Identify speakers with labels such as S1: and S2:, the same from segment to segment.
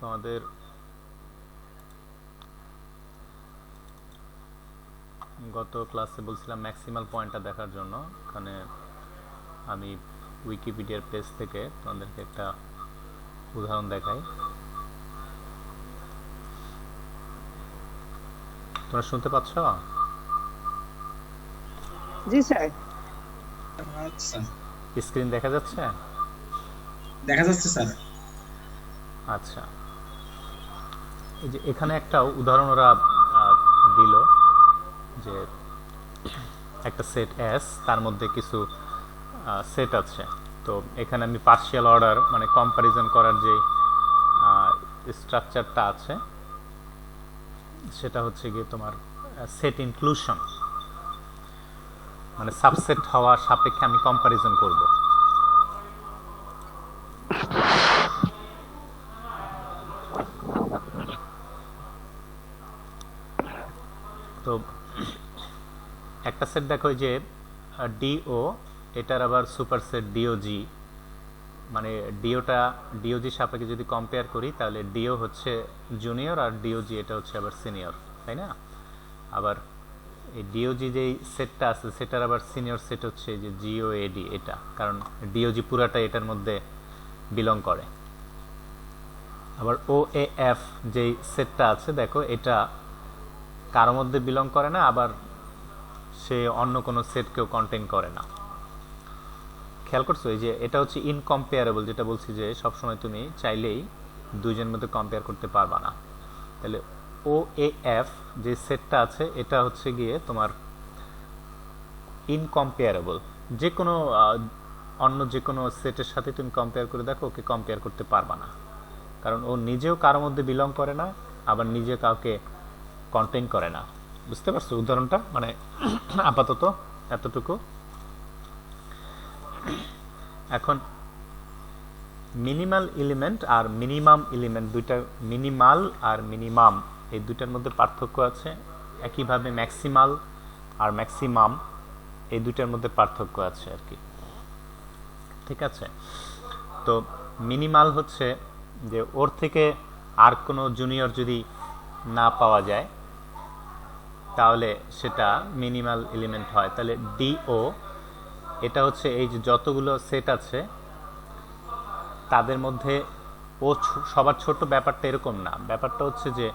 S1: তোমাদের গত ক্লাসে বলছিলাম ম্যাক্সিমাল পয়েন্টটা দেখার জন্য। ওখানে আমি উইকিপিডিয়ার পেজ থেকে তোমাদেরকে একটা উদাহরণ দেখাই। তোমরা শুনতে পাচ্ছ?
S2: জি স্যার।
S3: আচ্ছা,
S1: স্ক্রিন দেখা যাচ্ছে?
S3: দেখা যাচ্ছে স্যার।
S1: আচ্ছা, এই যে এখানে একটা উদাহরণ ওরা দিল যে একটা সেট এস, তার মধ্যে কিছু সেট আছে। তো এখানে আমি পার্শিয়াল অর্ডার মানে কম্প্যারিজন করার যে স্ট্রাকচারটা আছে সেটা হচ্ছে গিয়ে তোমার সেট ইনক্লুশন, মানে সাবসেট হওয়া সাপেক্ষে আমি কম্প্যারিজন করব। তো একটা সেট দেখো যে ডিও, এটার আবার সুপারসেট ডিওজি, মানে ডিওজি সাপেক্ষে যদি কম্পেয়ার করি তাহলে ডিও হচ্ছে জুনিয়র আর ডিওজি এটা হচ্ছে আবার সিনিয়র, তাই না? আবার এই ডিওজি যেই সেটটা আছে সেটার আবার সিনিয়র সেট হচ্ছে যে জিও এডি, এটা কারণ ডিওজি পুরাটা এটার মধ্যে বিলং করে। আবার ও এ এফ যেই সেটটা আছে দেখো এটা কারোর মধ্যে বিলং করে না, আবার সে অন্য কোনো সেটকেও কন্টেইন করে না। খেয়াল করছো? এই যে এটা হচ্ছে ইনকম্পেয়ারেবল, যেটা বলছি যে সবসময় তুমি চাইলেই দুইজনের মধ্যে কম্পেয়ার করতে পারবা না। তাহলে ও এ এফ যে সেটটা আছে এটা হচ্ছে গিয়ে তোমার ইনকম্পেয়ারেবল। যে কোনো অন্য যে কোনো সেটের সাথে তুমি কম্পেয়ার করে দেখো, ওকে কম্পেয়ার করতে পারবা না, কারণ ও নিজেও কারোর মধ্যে বিলং করে না, আবার নিজে কাউকে কন্টেইন করে না। বুঝতে পারছো উদাহরণটা? মানে আপাতত এতটুকু। এখন মিনিমাল এলিমেন্ট আর মিনিমাম এলিমেন্ট, দুইটা মিনিমাল আর মিনিমাম এই দুইটার মধ্যে পার্থক্য আছে। একইভাবে ম্যাক্সিমাল আর ম্যাক্সিমাম এই দুইটার মধ্যে পার্থক্য আছে আর কি। ঠিক আছে? তো মিনিমাল হচ্ছে যে ওর থেকে আর কোনো জুনিয়র যদি না পাওয়া যায় তাহলে সেটা মিনিমাল এলিমেন্ট হয়। তাহলে ডিও এটা হচ্ছে এই যে যতগুলো সেট আছে তাদের মধ্যে ও সবার ছোট, ব্যাপারটা এরকম না। ব্যাপারটা হচ্ছে যে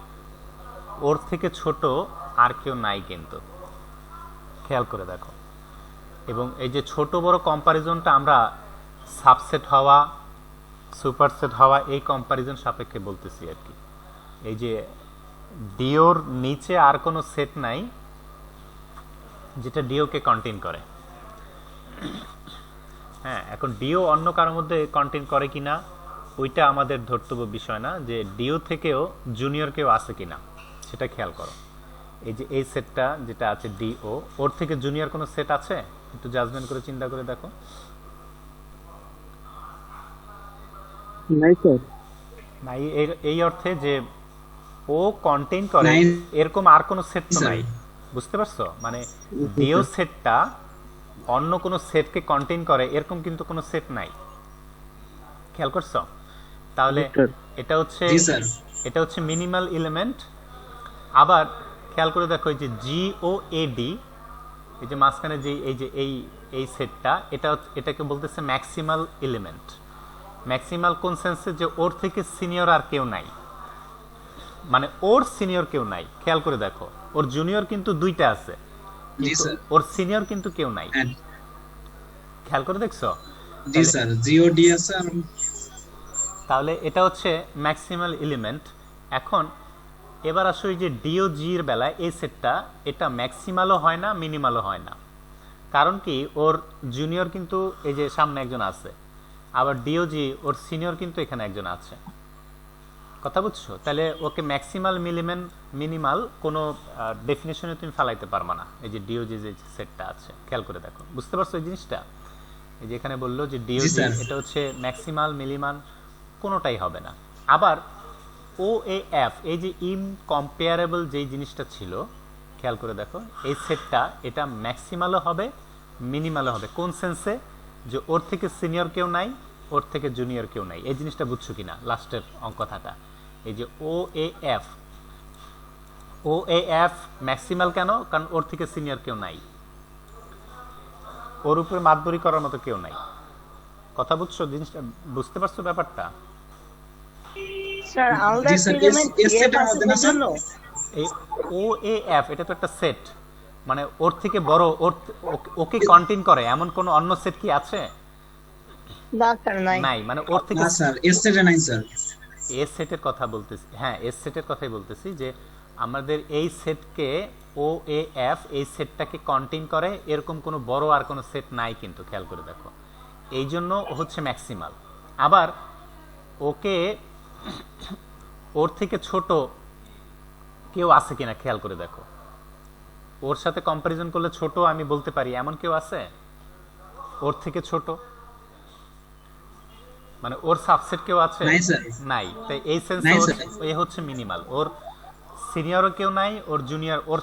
S1: ওর থেকে ছোট আর কেউ নাই, কিন্তু খেয়াল করে দেখো। এবং এই যে ছোট বড় কম্প্যারিজনটা আমরা সাবসেট হওয়া সুপারসেট হওয়া এই কম্প্যারিজন সাপেক্ষে বলতেছি আর কি। এই যে ডিওর নিচে আর কোনো সেট নাই যেটা ডিওকে কন্টেইন করে। হ্যাঁ, এখন ডিও অন্য কারোর মধ্যে কন্টেইন করে কিনা ওইটা আমাদের ধর্তব্য বিষয় না, যে ডিও থেকেও জুনিয়র কেউ আছে কিনা সেটা খেয়াল করো। এই যে এই সেটটা যেটা আছে ডিও, ওর থেকে জুনিয়র কোনো সেট আছে? একটু জাজমেন্ট করে চিন্তা করে দেখো।
S2: নাই স্যার।
S1: নাই এই অর্থে যে ও কন্টেইন করে
S3: নাই
S1: এরকম আর কোনো সেট তো
S3: স্যার।
S1: নাই। বুঝতে পারছো? মানে ডিও সেটটা অন্য কোনো সেটকে কন্টেইন করে এরকম কিন্তু কোনো সেট নাই। খেয়াল করছো? তাহলে এটা হচ্ছে
S3: জি স্যার।
S1: এটা হচ্ছে মিনিমাল এলিমেন্ট। আবার খেয়াল করে দেখো এই যে জি ও এডি, এই যে মাঝখানে যে এই যে এই সেটটা, এটাকে বলতেছে ম্যাক্সিমাল এলিমেন্ট। ম্যাক্সিমাল কোন সেন্সে? যে ওর থেকে সিনিয়র আর কেউ নাই, মানে ওর সিনিয়র কেউ নাই। খেয়াল করে দেখো, ওর জুনিয়র কিন্তু দুইটা আছে,
S3: জি
S1: কিন্তু
S3: স্যার।
S1: ওর সিনিয়র কিন্তু কেউ নাই।
S3: হ্যাঁ,
S1: খেয়াল করে দেখছো?
S3: জি
S1: তাহলে
S3: স্যার, জিওডি আছে আর
S1: তাহলে এটা হচ্ছে ম্যাক্সিমাল এলিমেন্ট। এখন এবার আসো এই যে ডিওজির বেলায় এই সেটটা, এটা ম্যাক্সিমালও হয় না মিনিমালও হয় না। কারণ কি? ওর জুনিয়র কিন্তু এই যে সামনে একজন আছে, আবার ডিওজি ওর সিনিয়র কিন্তু এখানে একজন আছে। কথা বুঝছো? তাহলে ওকে ম্যাক্সিমাল মিনিমাল কোনো ডেফিনেশনে তুমি ফেলাইতে পারবা না। এই যে ডিওজি যে সেটটা আছে, খেয়াল করে দেখো। বুঝতে পারছো এই জিনিসটা? এই যে এখানে বললো যে
S3: জি
S1: ডিওজি
S3: স্যার।
S1: এটা হচ্ছে ম্যাক্সিমাল মিনিমাল, কোনোটাই হবে না। আবার ও এ এফ এই যে ইনকম্পেয়ারেবল যেই জিনিসটা ছিল, খেয়াল করে দেখো এই সেটটা এটা ম্যাক্সিমালও হবে মিনিমালও হবে। কোন সেন্সে? যে ওর থেকে সিনিয়র কেউ নাই, ওর থেকে জুনিয়র কেউ নাই। এই জিনিসটা বুঝছো কিনা লাস্টের কথাটা? এই যে O A F, O A F maximal কেন? কারণ ওর থেকে সিনিয়র কেউ নাই, ওর উপরে মাতবরি করার মতো কেউ নাই। কথা বুঝছো? জিনিসটা বুঝতে পারছো ব্যাপারটা?
S2: স্যার আলাদা
S3: জি
S2: একটা
S3: স্যার,
S2: এলিমেন্ট
S3: এস
S2: এফ
S3: সেটের
S2: আছে
S3: মধ্যে না
S2: তার
S3: স্যার?
S2: জন্য।
S1: এই ও এ এফ এটা তো একটা সেট, মানে ওর থেকে বড়, ওকে কন্টেইন করে এমন কোন অন্য সেট কি আছে?
S2: না স্যার নাই।
S1: নাই, মানে ওর থেকে
S3: না স্যার, এস সেটে নাই স্যার।
S1: এস সেটের কথা বলতেছি, হ্যাঁ এস সেটের কথাই বলতেছি, যে আমাদের এই সেটকে ও এ এফ এই সেটটাকে কন্টেইন করে এরকম কোনো বড় আর কোনো সেট নাই কিন্তু, খেয়াল করে দেখো। এই জন্য ও হচ্ছে ম্যাক্সিমাল। আবার ওকে ওর থেকে ছোট কেউ আছে কিনা খেয়াল করে দেখো, ওর সাথে কম্পারিজন করলে ছোট আমি বলতে পারি এমন কেউ আছে ওর থেকে ছোট? মানে ওর সাবসেট কেউ আছে?
S3: নাই স্যার।
S1: নাই। তাই এই সেন্সে
S3: নাই স্যার।
S1: এ হচ্ছে মিনিমাল। ওর সিনিয়রও কেউ নাই, ওর জুনিয়র, ওর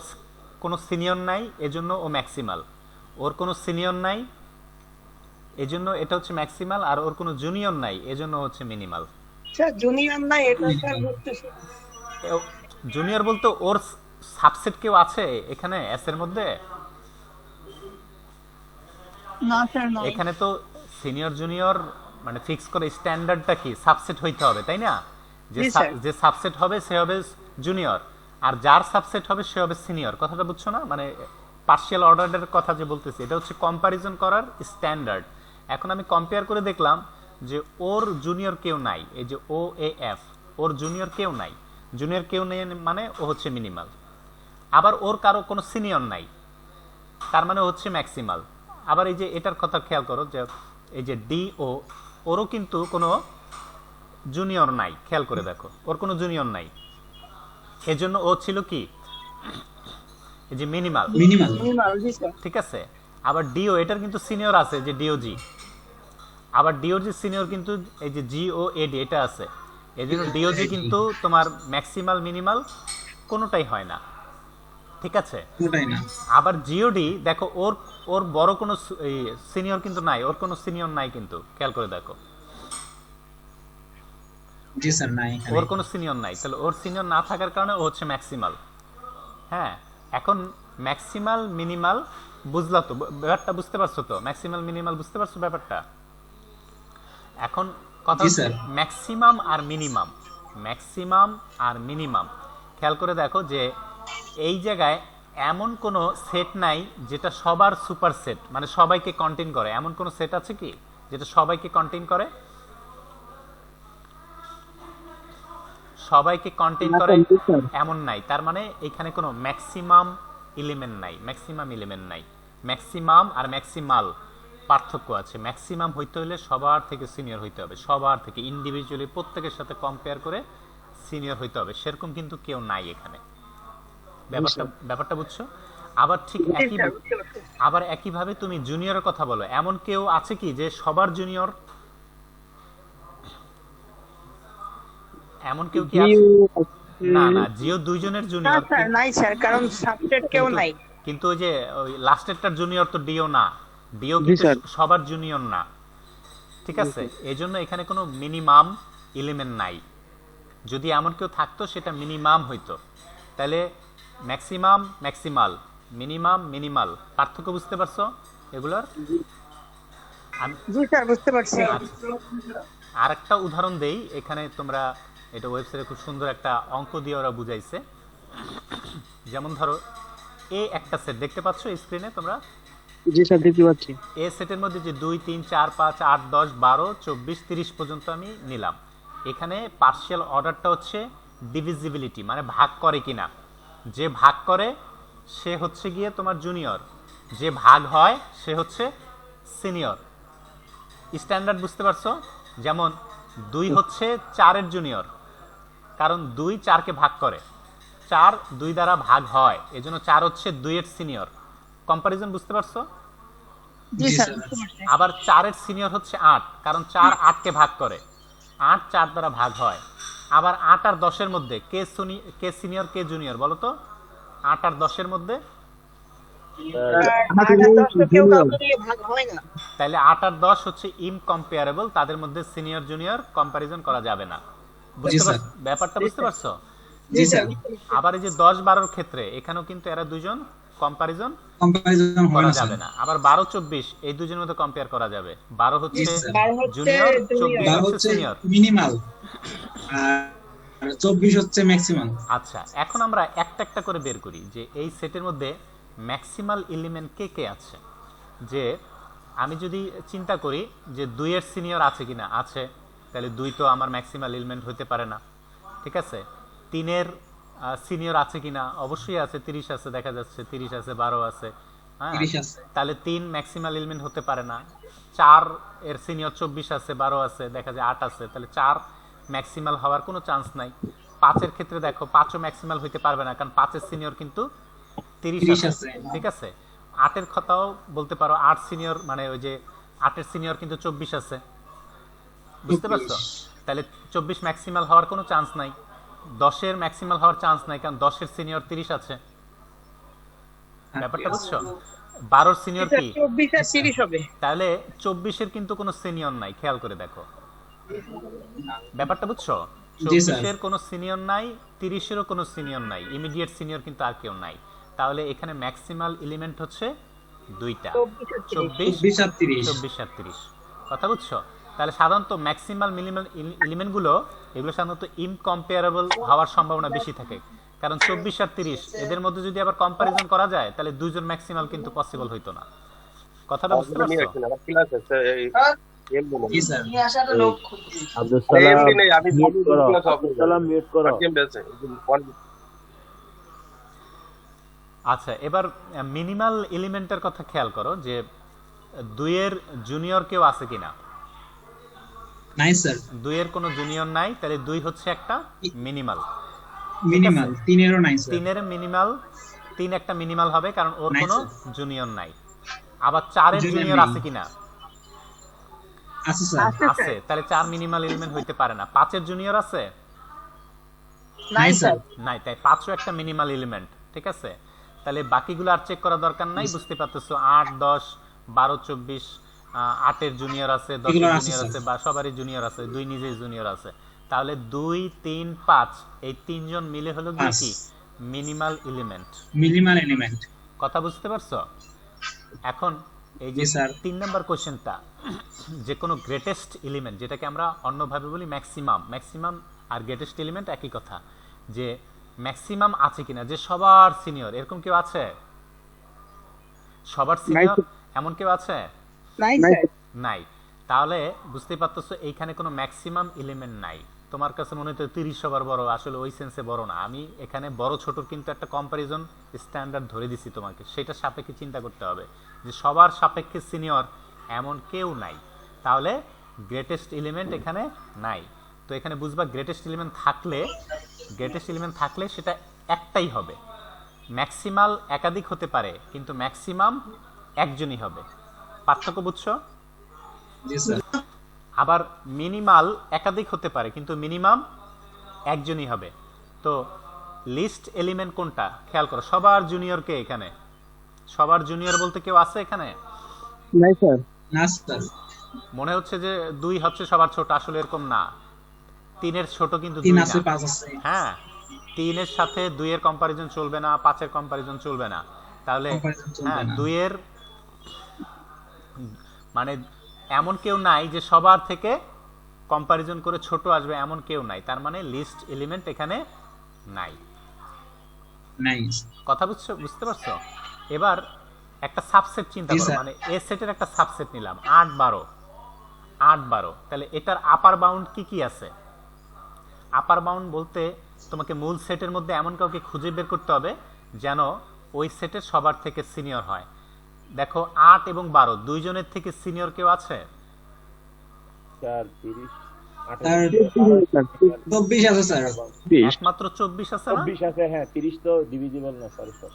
S1: কোনো সিনিয়র নাই, এজন্য ও ম্যাক্সিমাল। ওর কোনো সিনিয়র নাই, এজন্য এটা হচ্ছে ম্যাক্সিমাল। আর ওর কোনো জুনিয়র নাই, এজন্য হচ্ছে মিনিমাল।
S2: স্যার জুনিয়র নাই এটা স্যার বুঝতেছি।
S1: জুনিয়র বলতে ওর সাবসেট কেউ আছে এখানে এস এর মধ্যে?
S2: না স্যার নাই।
S1: এখানে তো সিনিয়র জুনিয়র মানে ফিক্স করে স্ট্যান্ডার্ডটা কি সাবসেট হইতে হবে, তাই না? যে
S2: জি, স্যার।
S1: যে সাবসেট হবে সে হবে জুনিয়র, আর যার সাবসেট হবে সে হবে সিনিয়র। কথাটা বুঝছো না? মানে পার্শিয়াল অর্ডারের কথা যে বলতেছি, এটা হচ্ছে কম্পারিজন করার স্ট্যান্ডার্ড। এখন আমি কম্পেয়ার করে দেখলাম যে ওর জুনিয়র কেউ নাই, এই যে O A F, or junior কেউ নাই। জুনিয়র কেউ নেই মানে ও হচ্ছে মিনিমাল। আবার ওর কারো কোনো সিনিয়র নাই, তার মানে হচ্ছে ম্যাক্সিমাল। আবার এই যে এটার কথা খেয়াল করো, যে এই যে ডি ও, ওরও কিন্তু কোনো জুনিয়র নাই, খেয়াল করে দেখো ওর কোনো জুনিয়র নাই, এজন্য ও ছিল কি এই যে মিনিমাল।
S3: মিনিমাল।
S2: মিনিমাল জি স্যার।
S1: ঠিক আছে। আবার ডিও, এটার কিন্তু সিনিয়র আছে যে ডিওজি, আবার ডিওজি সিনিয়র কিন্তু এই যে জিও এডি এটা আছে, এজন্য ডিওজি কিন্তু তোমার ম্যাক্সিমাল মিনিমাল কোনোটাই হয় না। ঠিক আছে।
S3: ওটাই না।
S1: আবার জিওডি দেখো, ওর ওর বড় কোনো সিনিয়র কিন্তু নাই, ওর কোনো সিনিয়র নাই কিন্তু, খেয়াল করে দেখো
S3: জি স্যার, নাই এখানে।
S1: ওর কোনো সিনিয়র নাই। তাহলে ওর সিনিয়র না থাকার কারণে ও হচ্ছে ম্যাক্সিমাল। হ্যাঁ, এখন ম্যাক্সিমাল মিনিমাল বুঝলা তো ব্যাপারটা? বুঝতে পারছো তো? ম্যাক্সিমাল মিনিমাল বুঝতে পারছো ব্যাপারটা? এখন কথা
S3: জি,
S1: হচ্ছে
S3: স্যার।
S1: ম্যাক্সিমাম আর মিনিমাম, ম্যাক্সিমাম আর মিনিমাম। খেয়াল করে দেখো যে এই জায়গায় এমন কোনো সেট নাই যেটা সবার সুপার সেট, মানে সবাইকে কন্টেইন করে। এমন কোনো সেট আছে কি যেটা সবাইকে কন্টেইন করে? সবাইকে কন্টেইন করে এমন নাই। তার মানে এখানে কোনো ম্যাক্সিমাম এলিমেন্ট নাই, ম্যাক্সিমাম এলিমেন্ট নাই। ম্যাক্সিমাম আর ম্যাক্সিমাল পার্থক্য আছে। ম্যাক্সিমাম হইতে হলে সবার থেকে সিনিয়র হইতে হবে, সবার থেকে ইন্ডিভিজুয়ালি প্রত্যেকের সাথে কম্পেয়ার করে সিনিয়র হইতে হবে, সেরকম কিন্তু কেউ নাই এখানে। ব্যাপারটা বুঝছো? আবার ঠিক
S2: জি
S1: একই,
S2: স্যার বুঝতে পারছি।
S1: আবার একইভাবে তুমি জুনিয়রের কথা বলো, এমন কেউ আছে কি যে সবার জুনিয়র? এমন কেউ কি আছে? না না, জিও দুইজনের
S2: না
S1: জুনিয়র,
S2: স্যার নাই স্যার, কারণ সাবজেক্ট কেউ নাই।
S1: কিন্তু ওই যে ওই লাস্টেরটার জুনিয়র তো ডিও না, ডিও কিন্তু সবার জুনিয়র না। ঠিক আছে, এজন্য এখানে কোনো মিনিমাম এলিমেন্ট নাই। যদি এমন কেউ থাকতো সেটা মিনিমাম হইতো। তাহলে ম্যাক্সিমাম ম্যাক্সিমাল, মিনিমাম মিনিমাল, পার্থক্য বুঝতে পারছো এগুলোর?
S2: জি স্যার বুঝতে পারছি।
S1: আর একটা উদাহরণ দেই এখানে, তোমরা এটা ওয়েবসাইটে খুব সুন্দর একটা অঙ্ক দিয়ে ওরা বুঝাইছে। যেমন ধরো এ একটা সেট দেখতে পাচ্ছ স্ক্রিনে তোমরা?
S4: জি স্যার দেখতে পাচ্ছি।
S1: এ সেটের মধ্যে যে 2 3 4 5 8 10 12 24 30 পর্যন্ত আমি নিলাম। এখানে পার্শিয়াল অর্ডারটা হচ্ছে ডিভিজিবিলিটি, মানে ভাগ করে কিনা। যে ভাগ করে সে হচ্ছে গিয়ে তোমার জুনিয়র, যে ভাগ হয় সে হচ্ছে সিনিয়র। স্ট্যান্ডার্ড বুঝতে পারছো? যেমন 2 হচ্ছে 4-এর জুনিয়র, কারণ 2 4-কে ভাগ করে, 4 2 দ্বারা ভাগ হয়, এজন্য 4 হচ্ছে 2-এর সিনিয়র। কম্পারিজন বুঝতে পারছো?
S2: জি
S3: জি,
S2: স্যার
S3: স্যার।
S2: বুঝতে পারছি।
S1: আবার 4-এর সিনিয়র হচ্ছে 8, কারণ 4 8-কে ভাগ করে, 8 4 দ্বারা ভাগ হয়। আবার 8 আর 10-এর মধ্যে কে সিনিয়র কে জুনিয়র বলো তো? 8 আর 10-এর মধ্যে?
S2: আর 8 আর 10 তো কেউ কাউকে দিয়ে ভাগ হয় না।
S1: তাহলে 8 আর 10 হচ্ছে ইনকম্পেয়ারেবল, তাদের মধ্যে সিনিয়র জুনিয়র কম্পারিজন করা যাবে না।
S3: জি স্যার
S1: ব্যাপারটা বুঝতে পারছো?
S3: জি স্যার
S1: আবার এই যে 10-12 এর ক্ষেত্রে এখানেও কিন্তু এরা দুজন কম্পারিজন
S3: কম্পারিজন হয়
S1: করা
S3: না স্যার
S1: যাবে না। আবার 12-24 এই দুজনের মধ্যে কম্পেয়ার করা যাবে। 12
S3: জি
S1: হচ্ছে
S3: স্যার
S2: 12 হচ্ছে
S1: জুনিয়র,
S2: junior।
S1: 24
S3: 12
S1: হচ্ছে
S3: হচ্ছে
S1: সিনিয়র।
S3: মিনিমাল আর 24 হচ্ছে ম্যাক্সিমাম
S1: আচ্ছা, এখন আমরা একটা একটা করে বের করি যে এই সেটের মধ্যে ম্যাক্সিমাল এলিমেন্ট কে কে আছে। যে আমি যদি চিন্তা করি যে 2 এর সিনিয়র আছে কিনা, আছে, তাহলে 2 তো আমার ম্যাক্সিমাল এলিমেন্ট হতে পারে না। ঠিক আছে। 3 এর সিনিয়র আছে কিনা, অবশ্যই আছে, 30 আছে, দেখা যাচ্ছে 30 আছে, 12 আছে। হ্যাঁ,
S3: 30 আছে
S1: তাহলে 3 ম্যাক্সিমাল এলিমেন্ট হতে পারে না। 4 এর সিনিয়র 24 আছে, 12 আছে, দেখা যায় 8 আছে, তাহলে 4 ম্যাক্সিমাল হওয়ার কোনো চান্স নাই। 5 এর ক্ষেত্রে দেখো 5ও ম্যাক্সিমাল হইতে পারবে না, কারণ 5 এর সিনিয়র কিন্তু 30
S3: 30
S1: আছে।
S3: আছে
S1: ঠিক আছে। 8 এর কথাও বলতে পারো, 8 সিনিয়র মানে ওই যে 8 এর সিনিয়র কিন্তু 24 আছে। বুঝতে পারছো?
S3: 24
S1: তাহলে 24 ম্যাক্সিমাল হওয়ার কোনো চান্স নাই। 10 এর ম্যাক্সিমাল হওয়ার চান্স নাই, কারণ 10 এর সিনিয়র 30 আছে। ব্যাপারটা বুঝছো? 12 সিনিয়র কি?
S2: 24 আর 30 হবে।
S1: তাহলে 24 এর কিন্তু কোনো সিনিয়র নাই, খেয়াল করে দেখো। ব্যাপারটা বুঝছো?
S3: জি স্যার
S1: 24 এর কোনো সিনিয়র নাই, 30 এরও কোনো সিনিয়র নাই, ইমিডিয়েট সিনিয়র কিন্তু আর কেউ নাই। তাহলে এখানে ম্যাক্সিমাল এলিমেন্ট হচ্ছে দুইটা,
S2: 24 আর 30।
S3: 24 আর 30
S1: 24 আর 30। কথা বুঝছো? তাহলে সাধারণত ম্যাক্সিমাল মিনিমাল এলিমেন্টগুলো এগুলো সাধারণত ইনকম্পেয়ারেবল হওয়ার সম্ভাবনা বেশি থাকে, কারণ 24 আর 30 এদের মধ্যে যদি আবার কম্পারিজন করা যায় তাহলে দুইজন ম্যাক্সিমাল কিন্তু পসিবল হইতো না। কথাটা বুঝতে পারছো?
S3: জি স্যার
S4: আব্দুল সালাম মিউট করো, আব্দুল সালাম মিউট করো।
S1: আচ্ছা, এবার মিনিমাল এলিমেন্টের কথা খেয়াল করো যে 2 এর জুনিয়র কেউ আছে কিনা।
S3: নাই স্যার
S1: 2 এর কোনো জুনিয়র নাই, তাহলে 2 হচ্ছে একটা মিনিমাল।
S3: মিনিমাল 3 এরও নাই স্যার
S1: 3 এর মিনিমাল, 3 একটা মিনিমাল হবে কারণ ওর
S3: নাই
S1: কোনো
S3: স্যার।
S1: জুনিয়র নাই। আবার 4 এর
S3: Junior
S1: জুনিয়র
S3: নেই।
S1: আছে কিনা,
S3: আছে স্যার
S1: আছে, তাহলে 4 মিনিমাল এলিমেন্ট হইতে পারে না। 5 এর জুনিয়র আছে
S3: নাই স্যার
S1: নাই, তাই 5ও একটা মিনিমাল এলিমেন্ট। ঠিক আছে। তাহলে বাকিগুলো আর চেক করার দরকার নাই, বুঝতে পারতেছো। 8, 10, 12, 24, 8 এর জুনিয়র আছে, 10
S3: এগুলো
S1: এর
S3: আছে,
S1: জুনিয়র
S3: স্যার।
S1: আছে, বা সবারই জুনিয়র আছে, 2 নিজেই জুনিয়র আছে। তাহলে 2, 3, 5 এই তিনজন মিলে হলো গিয়ে
S3: 5
S1: কি মিনিমাল এলিমেন্ট।
S3: মিনিমাল এলিমেন্ট
S1: কথা বুঝতে পারছো? এখন এই যে
S3: জি স্যার
S1: 3 নাম্বার কোশ্চেনটা, যে কোনো গ্রেটেস্ট এলিমেন্ট, যেটাকে আমরা অন্যভাবে বলি ম্যাক্সিমাম, ম্যাক্সিমাম আর গ্রেটেস্ট এলিমেন্ট একই কথা, যে ম্যাক্সিমাম আছে কিনা, যে সবার সিনিয়র, এরকম কেউ আছে? সবার সিনিয়র এমন কেউ আছে?
S2: নাই স্যার
S1: নাই। তাহলে বুঝতে পারতেছো এইখানে কোনো ম্যাক্সিমাম এলিমেন্ট নাই। তোমার কাছে মনে হতো 30 সবার বড়, আসলে ওই সেন্সে বড় না। আমি এখানে বড় ছোটর কিন্তু একটা কম্পারিজন স্ট্যান্ডার্ড ধরে দিছি তোমাকে, সেটা সাপেক্ষে চিন্তা করতে হবে যে সবার সাপেক্ষে সিনিয়র এমন কেউ নাই। তাহলে গ্রেটেস্ট এলিমেন্ট এখানে নাই। তো এখানে বুঝবা গ্রেটেস্ট এলিমেন্ট থাকলে সেটা একটাই হবে। ম্যাক্সিমাল একাধিক হতে পারে, কিন্তু ম্যাক্সিমাম একজনই হবে। পার্থক্য বুঝছো?
S3: জি স্যার
S1: আবার মিনিমাল একাধিক হতে পারে, কিন্তু মিনিমাম একজনই হবে। তো লিস্ট এলিমেন্ট কোনটা খেয়াল করো। সবার জুনিয়র কে এখানে? সবার জুনিয়র বলতে কেউ আছে এখানে?
S4: নাই স্যার।
S3: না স্যার
S1: মনে হচ্ছে যে 2 হচ্ছে সবার ছোট, আসলে এরকম না। 3 এর ছোট কিন্তু
S3: 3
S1: 2
S3: আছে
S1: না।
S3: 5 আছে
S1: হ্যাঁ, 3 এর সাথে 2 এর কম্পারিজন চলবে না, 5 এর কম্পারিজন চলবে না। তাহলে
S3: Comparison চলবে
S1: হ্যাঁ,
S3: না।
S1: 2 এর মানে এমন কেউ নাই যে সবার থেকে কম্পারিজন করে ছোট আসবে, এমন কেউ নাই। তার মানে লিস্ট এলিমেন্ট এখানে নাই।
S3: নাই
S1: কথা বুঝতে পারছো? এবার একটা সাবসেট চিন্তা
S3: জি,
S1: করো,
S3: স্যার।
S1: মানে এ সেটের একটা সাবসেট নিলাম 8, 12, 8, 12। তাহলে এটার আপার বাউন্ড কি কি আছে? আপার বাউন্ড বলতে তোমাকে মূল সেটের মধ্যে এমন কাউকে খুঁজে বের করতে হবে যেন ওই সেটের সবার থেকে সিনিয়র হয়। দেখো 8 এবং 12 দুইজনের থেকে সিনিয়র কেউ আছে?
S4: 4, 30,
S3: তার 24 আছে স্যার
S4: 20,
S1: একমাত্র 24 আছে না?
S4: 24 আছে। হ্যাঁ, 30 তো ডিভিজিবল না, সরি স্যার।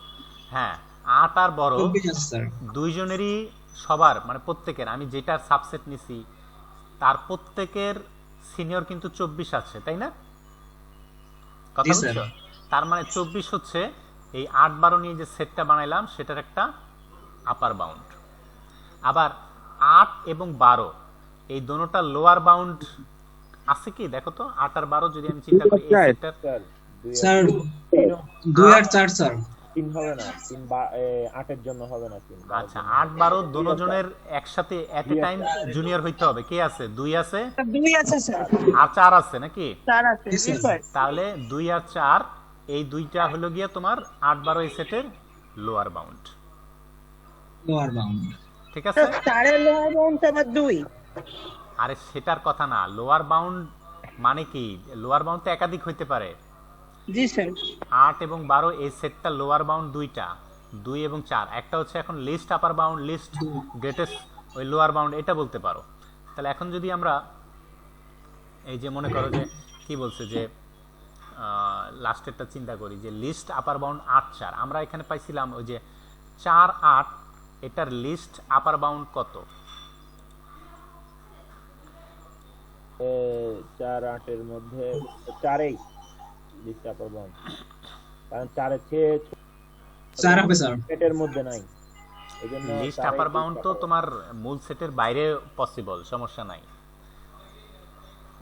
S1: হ্যাঁ, 8 আর 12
S3: 24 আছে স্যার
S1: দুইজনেরই সবার মানে প্রত্যেকের, আমি যেটার সাবসেট নিছি তার প্রত্যেকের সিনিয়র কিন্তু 24 আছে, তাই না? কথা
S3: জি, স্যার।
S1: বুঝছো? তার মানে 24 হচ্ছে এই 8, 12 নিয়ে যে সেটটা বানাইলাম সেটার একটা আপার বাউন্ড। আবার 8 এবং 12 এই দোনোটা লোয়ার বাউন্ড আছে কি দেখো তো 8 আর 12 যদি আমি চিন্তা করি এই সেটটার
S4: স্যার 2
S3: স্যার
S4: তিন
S3: 2 আর 4 স্যার।
S4: 3 হবে না, 3 8 এর জন্য হবে না 3।
S1: আচ্ছা 8 12 দুজনের একসাথে এট এ টাইম জুনিয়র হইতে হবে। কে আছে? 2 আছে
S2: 2 আছে স্যার,
S1: আর 4 আছে নাকি?
S2: 4 আছে। জি স্যার।
S1: তাহলে 2 আর 4 এই দুইটা হলো গিয়া তোমার 8 12 এই সেটের লোয়ার বাউন্ড।
S3: Lower bound.
S1: ঠিক আছে?
S2: 4 এর লোয়ার বাউন্ড আবার 2।
S1: আরে সেটার কথা না, লোয়ার বাউন্ড মানে কি? লোয়ার বাউন্ড তো একাধিক হইতে পারে।
S2: জি স্যার।
S1: 8 এবং 12 এই সেটটা লোয়ার বাউন্ড দুইটা, 2 এবং 4। একটা হচ্ছে এখন least upper bound, least greatest ওই লোয়ার বাউন্ড, এটা বলতে পারো। তাহলে এখন যদি আমরা এই যে মনে করো যে কি বলছে যে লাস্টেরটা চিন্তা করি যে লিস্ট আপার বাউন্ড 8 4, আমরা এখানে পাইছিলাম ওই যে 4 8, এটার লিস্ট আপার বাউন্ড কত?
S4: 4 8 এর মধ্যে 4ই লিস্ট আপার বাউন্ড, কারণ 4 এর চেয়ে
S3: 4 হবে স্যার।
S4: সেটের মধ্যে নাই, এজন্য
S1: লিস্ট আপার বাউন্ড তো তোমার মূল সেটের বাইরে পসিবল, সমস্যা নাই,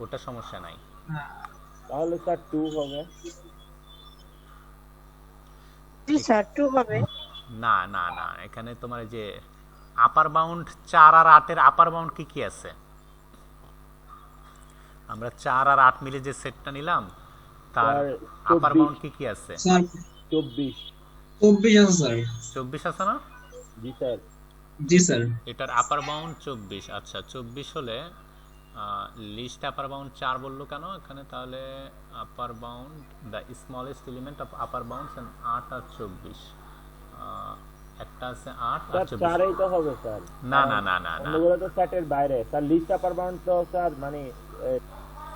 S1: ওটা সমস্যা নাই।
S4: তাহলে স্যার 2 হবে।
S2: জি স্যার 2 হবে।
S1: না না না, এখানে তোমার এই যে আপার বাউন্ড 4 আর 8 এর আপার বাউন্ড কি কি আছে? আমরা 4 আর 8 মিলে যে সেটটা নিলাম তার
S4: স্যার,
S1: আপার
S4: 24
S1: বাউন্ড কি কি আছে?
S3: স্যার
S4: 24।
S3: 24 আছে স্যার।
S1: 24 আছে না?
S4: জি স্যার।
S3: জি স্যার।
S1: এটার আপার বাউন্ড 24। আচ্ছা 24 হলে লিস্ট আপার বাউন্ড 4 বললো কেন এখানে? তাহলে upper bound the smallest element of upper bounds and 8 আর 24, একটা আছে 8 আর 24।
S4: 4ই তো হবে স্যার।
S1: না না না না না,
S4: অন্যগুলো তো সেটের বাইরে স্যার। লিস্ট আপার বাউন্ড তো স্যার মানে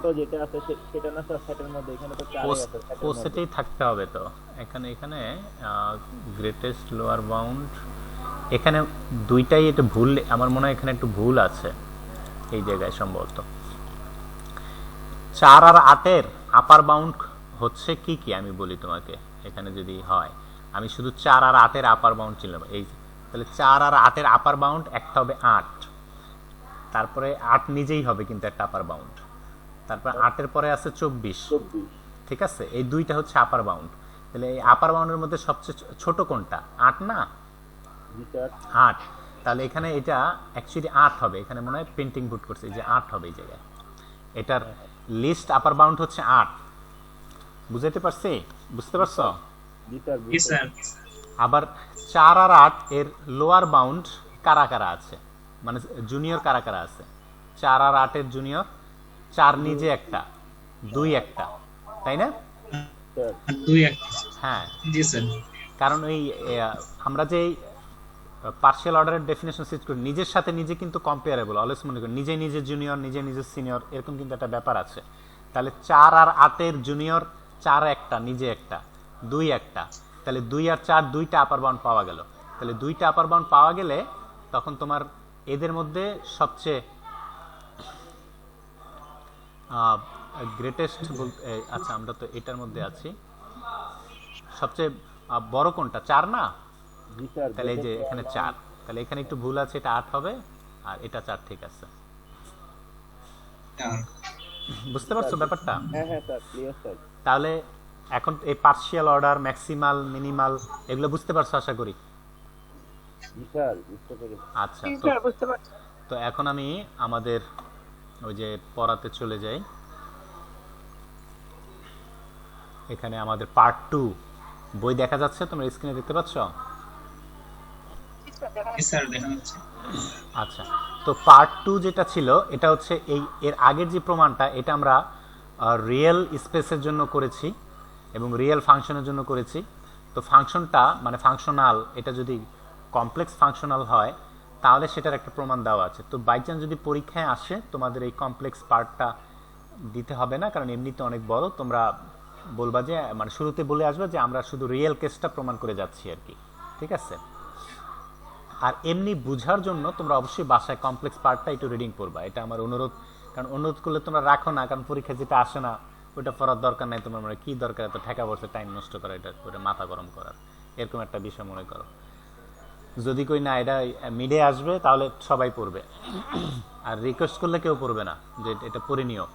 S4: তো যেটা আছে সেটা না স্যার সেটের মধ্যে, এখানে তো 4ই আছে সেটের মধ্যে।
S1: পোস্টেই থাকতে হবে তো। এখানে গ্রেটেস্ট লোয়ার বাউন্ড, এখানে দুইটাই একটু ভুল, আমার মনে হয় এখানে একটু ভুল আছে এই জায়গায় সম্ভবত। 4 আর 8 এর আপার বাউন্ড হচ্ছে কি কি আমি বলি তোমাকে। এখানে যদি হয় আমি শুধু 4 আর 8 এর আপার বাউন্ড ছিলাম এই, তাহলে 4 আর 8 এর আপার বাউন্ড একটা হবে 8, তারপরে 8 নিজেই হবে কিন্তু একটা আপার বাউন্ড, তারপর 8 এর পরে আছে 24। ঠিক আছে, এই দুইটা হচ্ছে আপার বাউন্ড। তাহলে এই আপার বাউন্ডের মধ্যে সবচেয়ে ছোট কোনটা? 8 না?
S4: জি স্যার।
S1: 8। তাহলে এখানে এটা অ্যাকচুয়ালি 8 হবে, এখানে মনে হয় পেন্টিং ভুট করছে, এই যে 8 হবে এই জায়গায়। এটার লিস্ট আপার বাউন্ড হচ্ছে 8। বুঝাইতে পারছি? বুঝতে পারছো?
S4: জি স্যার।
S3: জি স্যার।
S1: আবার 4 আর 8 এর লোয়ার বাউন্ড কারা কারা আছে, মানে জুনিয়র কারা কারা আছে? 4 আর 8 এর জুনিয়র 4 নিজে একটা, 2 একটা, তাই না?
S4: স্যার
S3: 2 একটা।
S1: হ্যাঁ,
S3: জি স্যার।
S1: কারণ ওই আমরা যে পার্শিয়াল অর্ডারের ডেফিনেশন সেট করি নিজের সাথে নিজে কিন্তু কম্পেয়ারেবল, অলওয়েজ মনে করি নিজে নিজে জুনিয়র নিজে নিজে সিনিয়র, এরকম কিন্তু একটা ব্যাপার আছে। তাহলে 4 আর 8 এর জুনিয়র 4 একটা নিজে একটা, 2 একটা, তাহলে 2 আর 4 দুইটা আপার বাউন্ড পাওয়া গেল। তাহলে দুইটা আপার বাউন্ড পাওয়া গেলে তখন তোমার এদের মধ্যে সবচেয়ে গ্রেটেস্ট বলতে, আচ্ছা আমরা তো এটার মধ্যে আছি, সবচেয়ে বড় কোনটা? 4 না?
S4: জি স্যার।
S1: তাহলে এই যে এখানে 4, তাহলে এখানে একটু ভুল আছে, এটা 8 হবে আর এটা 4, ঠিক আছে। বুঝতে পারছো ব্যাপারটা?
S4: হ্যাঁ হ্যাঁ স্যার, ক্লিয়ার স্যার।
S1: তাহলে এখন এই পার্শিয়াল অর্ডার, ম্যাক্সিমাল, মিনিমাল এগুলো বুঝতে পারছো আশা করি।
S4: জি স্যার, বুঝতে পেরেছি।
S1: আচ্ছা,
S2: জি স্যার বুঝতে পারছি।
S1: তো এখন আমি আমাদের ওই যে পড়াতে চলে যাই। এখানে আমাদের পার্ট 2 বই দেখা যাচ্ছে, তোমরা স্ক্রিনে দেখতে পাচ্ছ?
S3: জি স্যার দেখা যাচ্ছে।
S1: আচ্ছা, তো পার্ট 2 যেটা ছিল এটা হচ্ছে এই এর আগের যে প্রমাণটা, এটা আমরা রিয়েল স্পেসের জন্য করেছি এবং রিয়েল ফাংশনের জন্য করেছি। তো ফাংশনটা মানে ফাংশনাল, এটা যদি কমপ্লেক্স ফাংশনাল হয় তাহলে সেটার একটা প্রমাণ দেওয়া আছে। তো বাই চান্স যদি পরীক্ষায় আসে তোমাদের এই কমপ্লেক্স পার্টটা দিতে হবে না, কারণ এমনিতে অনেক বড়, তোমরা বলবা যে মানে শুরুতে বলে আসবে যে আমরা শুধু রিয়েল কেসটা প্রমাণ করে যাচ্ছি আর কি, ঠিক আছে? আর এমনি বুঝার জন্য তোমরা অবশ্যই বাসায় কমপ্লেক্স পার্টটা একটু রিডিং করবা, এটা আমার অনুরোধ। কারণ অনুরোধ করলে তোমরা রাখো না, কারণ পরীক্ষায় যেটা আসে না ওটা পড়ার দরকার নাই তোমার, মানে কি দরকার এত ঠেকা বসে টাইম নষ্ট করা, এটা করে মাথা গরম করার, এরকম একটা বিষয় মনে করো। যদি কই না এটা মিডে আসবে তাহলে সবাই পড়বে, আর রিকোয়েস্ট করলে কেউ পড়বে না যে এটা পড়ে নিও,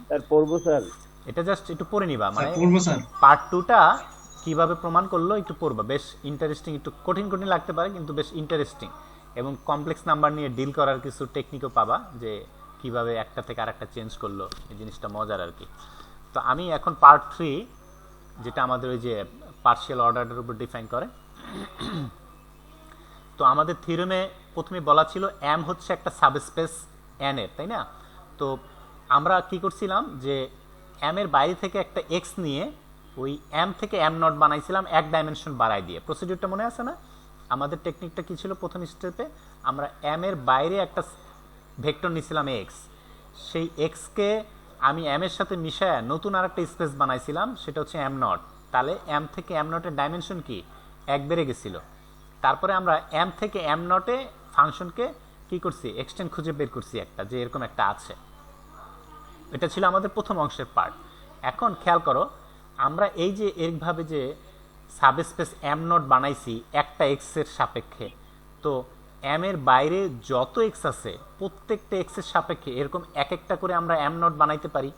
S4: স্যার পড়বো স্যার।
S1: এটা জাস্ট একটু পড়ে নিবা,
S3: স্যার
S1: মানে
S3: পড়বো স্যার।
S1: পার্ট 2টা কিভাবে প্রমাণ করলো একটু পড়বা, বেশ ইন্টারেস্টিং, একটু কঠিন কঠিন লাগতে পারে কিন্তু বেশ ইন্টারেস্টিং, এবং কমপ্লেক্স নাম্বার নিয়ে ডিল করার কিছু টেকনিকও পাবা, যে কিভাবে একটা থেকে আরেকটা চেঞ্জ করলো, এই জিনিসটা মজার আর কি। তো আমি এখন পার্ট 3, যেটা আমাদের ওই যে পার্শিয়াল অর্ডারের উপর ডিফাইন করে। তো আমাদের থিওরেমে প্রথমে বলা ছিল এম হচ্ছে একটা সাবস্পেস এন এর, তাই না? তো আমরা কি করছিলাম যে এম এর বাইরে থেকে একটা এক্স নিয়ে ওই এম থেকে এম নট বানাইছিলাম এক ডাইমেনশন বাড়াই দিয়ে। প্রসিডিউরটা মনে আছে না? আমাদের টেকনিকটা কি ছিল? প্রথম স্টেপে আমরা এম এর বাইরে একটা ভেক্টর নিছিলাম এক্স, সেই এক্সকে আমি এম এর সাথে মিশায় নতুন আর একটা স্পেস বানাইছিলাম, সেটা হচ্ছে এম নট। তাহলে এম থেকে এম নটের ডাইমেনশন কি? এক বেড়ে গেছিল। তারপরে আমরা এম থেকে এম নটে ফাংশনকে কি করছি? এক্সটেন্ড খুঁজে বের করছি একটা, যে এরকম একটা আছে। এটা ছিল আমাদের প্রথম অংশের পার্ট। এখন খেয়াল করো, আমরা এই যে এইভাবে যে সাবস্পেস এম নট বানাইছি একটা এক্স এর সাপেক্ষে, তো এম এর বাইরে যত এক্স আছে প্রত্যেকটা এক্স এর সাপেক্ষে এরকম এক একটা করে আমরা এম নট বানাইতে পারি।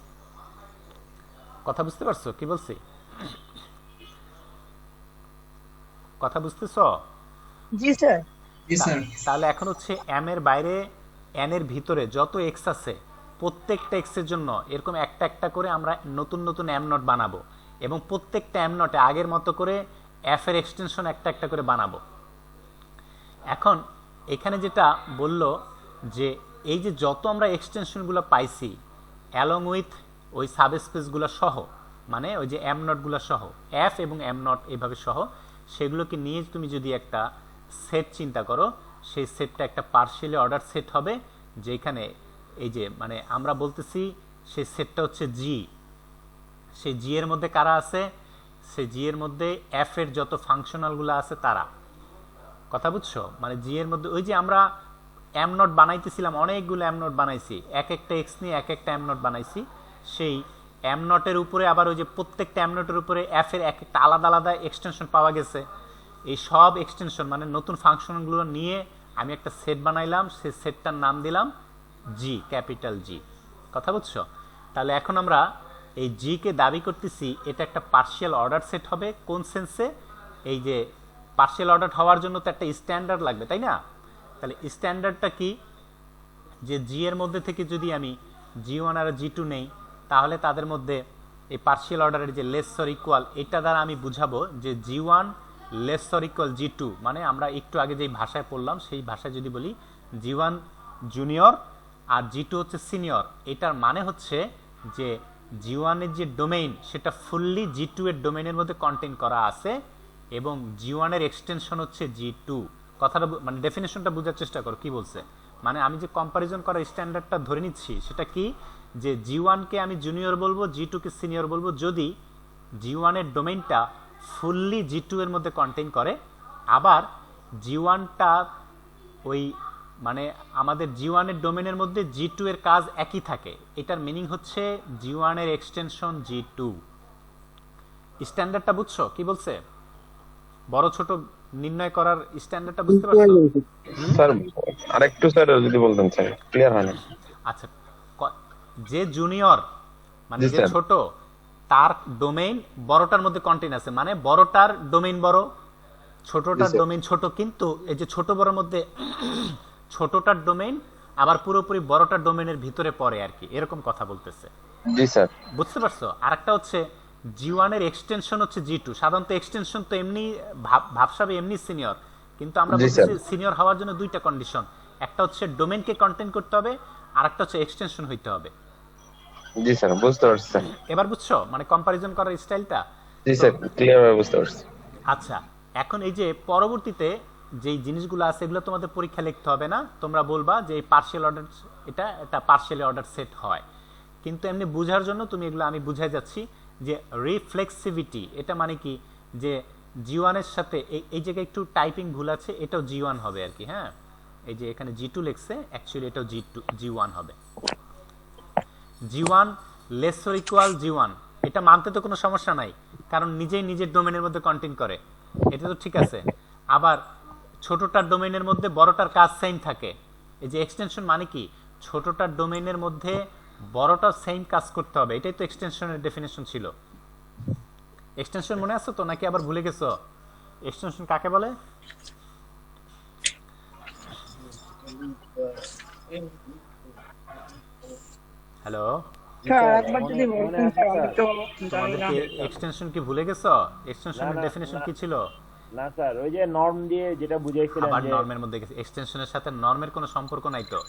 S1: কথা বুঝতে পারছো কি বলছি? কথা বুঝতেছ?
S2: জি স্যার।
S3: জি স্যার।
S1: তাহলে এখন হচ্ছে এম এর বাইরে এন এর ভিতরে যত এক্স আছে প্রত্যেকটা এক্স এর জন্য এরকম একটা একটা করে আমরা নতুন নতুন এম নট বানাবো, এবং প্রত্যেকটা এম নটে আগের মতো করে এফ এর এক্সটেনশন একটা একটা করে বানাবো। এখন এখানে যেটা বললো যে এই যে যত আমরা এক্সটেনশনগুলো পাইছি অ্যালং উইথ ওই সাবস্পেসগুলো সহ, মানে ওই যে এম নটগুলো সহ, এফ এবং এম নট এভাবে সহ, সেগুলোকে নিয়ে তুমি যদি একটা সেট চিন্তা করো, সেই সেটটা একটা পার্শিয়ালি অর্ডার সেট হবে, যেখানে এই যে মানে আমরা বলতেছি সেই সেটটা হচ্ছে জি। সেই জি এর মধ্যে কারা আছে? সেই জি এর মধ্যে এফ এর যত ফাংশনালগুলো আছে তারা। কথা বুঝছো? মানে জি এর মধ্যে ওই যে আমরা এম নট বানাইতেছিলাম, অনেকগুলো এম নট বানাইছি, এক একটা এক্স নিয়ে এক একটা এম নট বানাইছি, সেই এম নটের উপরে আবার ওই যে প্রত্যেকটা এম নটের উপরে এফ এর এক একটা আলাদা আলাদা এক্সটেনশন পাওয়া গেছে। এই সব এক্সটেনশন মানে নতুন ফাংশনগুলো নিয়ে আমি একটা সেট বানাইলাম, সেই সেটটার নাম দিলাম জি, ক্যাপিটাল জি। কথা বুঝছো? তাহলে এখন আমরা এই জি কে দাবি করতেছি এটা একটা পার্শিয়াল অর্ডার সেট হবে। কোন সেন্সে? এই যে পার্শিয়াল অর্ডার হওয়ার জন্য তো একটা স্ট্যান্ডার্ড লাগবে, তাই না? তাহলে স্ট্যান্ডার্ডটা কি? যে জি এর মধ্যে থেকে যদি আমি জি1 আর জি2 নেই, তাহলে তাদের মধ্যে এই পার্শিয়াল অর্ডারের যে লেস অর ইকুয়াল, এটা দ্বারা আমি বুঝাবো যে জি1 লেস অর ইকুয়াল জি2, মানে আমরা একটু আগে যেই ভাষায় পড়লাম সেই ভাষায় যদি বলি জি1 জুনিয়র আর জি2 হচ্ছে সিনিয়র, এটার মানে হচ্ছে যে জি1 এর যে ডোমেইন সেটা ফুললি জি2 এর ডোমেইনের মধ্যে কন্টেইন করা আছে, এবং জি1 এর এক্সটেনশন হচ্ছে জি2। কথাটা মানে ডেফিনেশনটা বোঝার চেষ্টা করো কি বলছে। মানে আমি যে কম্পারিজন করার স্ট্যান্ডার্ডটা ধরে নিচ্ছি সেটা কি, যে জি1 কে আমি জুনিয়র বলবো, জি2 কে সিনিয়র বলবো যদি জি1 এর ডোমেইনটা ফুললি জি2 এর মধ্যে কন্টেইন করে, আবার জি1টা ওই মানে আমাদের জি1 এর ডোমেইনের মধ্যে জি2 এর কাজ একই থাকে। এটার মিনিং হচ্ছে জি1 এর এক্সটেনশন জি2। স্ট্যান্ডার্ডটা বুঝছো কি বলছে? বড় ছোট নির্ণয় করার স্ট্যান্ডার্ডটা বুঝতে পারছো?
S5: স্যার আরেকটু স্যার যদি বলতেন স্যার, ক্লিয়ার হয় না।
S1: আচ্ছা, যে জুনিয়র মানে
S5: জি
S1: যে
S5: স্যার।
S1: ছোট, তার ডোমেইন বড়টার মধ্যে কন্টেইন আছে, মানে বড়টার ডোমেইন বড়, ছোটটার
S5: স্যার।
S1: ডোমেইন ছোট, কিন্তু এই যে ছোট বড়র মধ্যে ছোটটার ডোমেইন আবার পুরোপুরি বড়টার ডোমেইনের ভিতরে পড়ে আর কি, এরকম কথা বলতেছে।
S5: জি স্যার।
S1: বুঝতে পারছো? আরেকটা হচ্ছে জি1 এর এক্সটেনশন হচ্ছে জি2। সাধারণত এক্সটেনশন তো এমনি ভাবসাবে এমনি সিনিয়র, কিন্তু আমরা
S5: জি
S1: বলতেছি
S5: স্যার।
S1: সিনিয়র হওয়ার জন্য দুইটা কন্ডিশন, একটা হচ্ছে ডোমেইনকে কন্টেইন করতে হবে, আর একটা হচ্ছে এক্সটেনশন হইতে হবে।
S5: জি স্যার, বুঝতে পারছি স্যার।
S1: এবার বুঝছো মানে কম্পারিজন করার স্টাইলটা?
S5: জি স্যার, ক্লিয়ার ভাবে বুঝতে পারছি।
S1: আচ্ছা, এখন এই যে পরবর্তীতে যেই জিনিসগুলো আছে এগুলো তোমাদের পরীক্ষা লিখতে হবে না, তোমরা বলবা যে এই পার্শিয়াল অর্ডার এটা পার্শিয়ালি অর্ডার সেট হয়, কিন্তু এমনি বোঝার জন্য তুমি এগুলো আমি বুঝাই যাচ্ছি যে রিফ্লেক্সিভিটি এটা মানে কি, যে জি1 এর সাথে এই জায়গায় একটু টাইপিং ভুল আছে, এটাও জি1 হবে আর কি। হ্যাঁ, এই যে এখানে জি2 লিখছে, অ্যাকচুয়ালি এটাও জি1 হবে। G one less or equal G one, এটা মানতে তো কোনো সমস্যা নাই, কারণ নিজেই নিজের ডোমেনের মধ্যে কন্টেইন করে, এটা তো ঠিক আছে। আবার ছোটটার ডোমেইনের মধ্যে বড়টার কাজ সেম থাকে। এই যে এক্সটেনশন মানে কি, ছোটটার ডোমেইনের মধ্যে বড়টা সেম কাজ করতে হবে, এটাই তো এক্সটেনশনের ডেফিনেশন ছিল। এক্সটেনশন মনে আছে তো নাকি আবার ভুলে গেছো? এক্সটেনশন কাকে বলে? হ্যালো,
S2: স্যার একবার যদি
S4: মনে
S2: বলতেন
S4: আছে
S2: স্যার,
S4: স্যার?
S2: আমি তো জানি না।
S1: তোমাদেরকে এক্সটেনশন কি ভুলে গেছো? এক্সটেনশনের
S4: না,
S1: ডেফিনেশন
S4: না।
S1: কি ছিল?
S4: না স্যার, ওই যে নর্ম দিয়ে যেটা বুঝাইছিলেন
S1: আবার
S4: যে
S1: নর্মের মধ্যে গেছে। এক্সটেনশনের সাথে নর্মের কোনো সম্পর্ক নাই তো।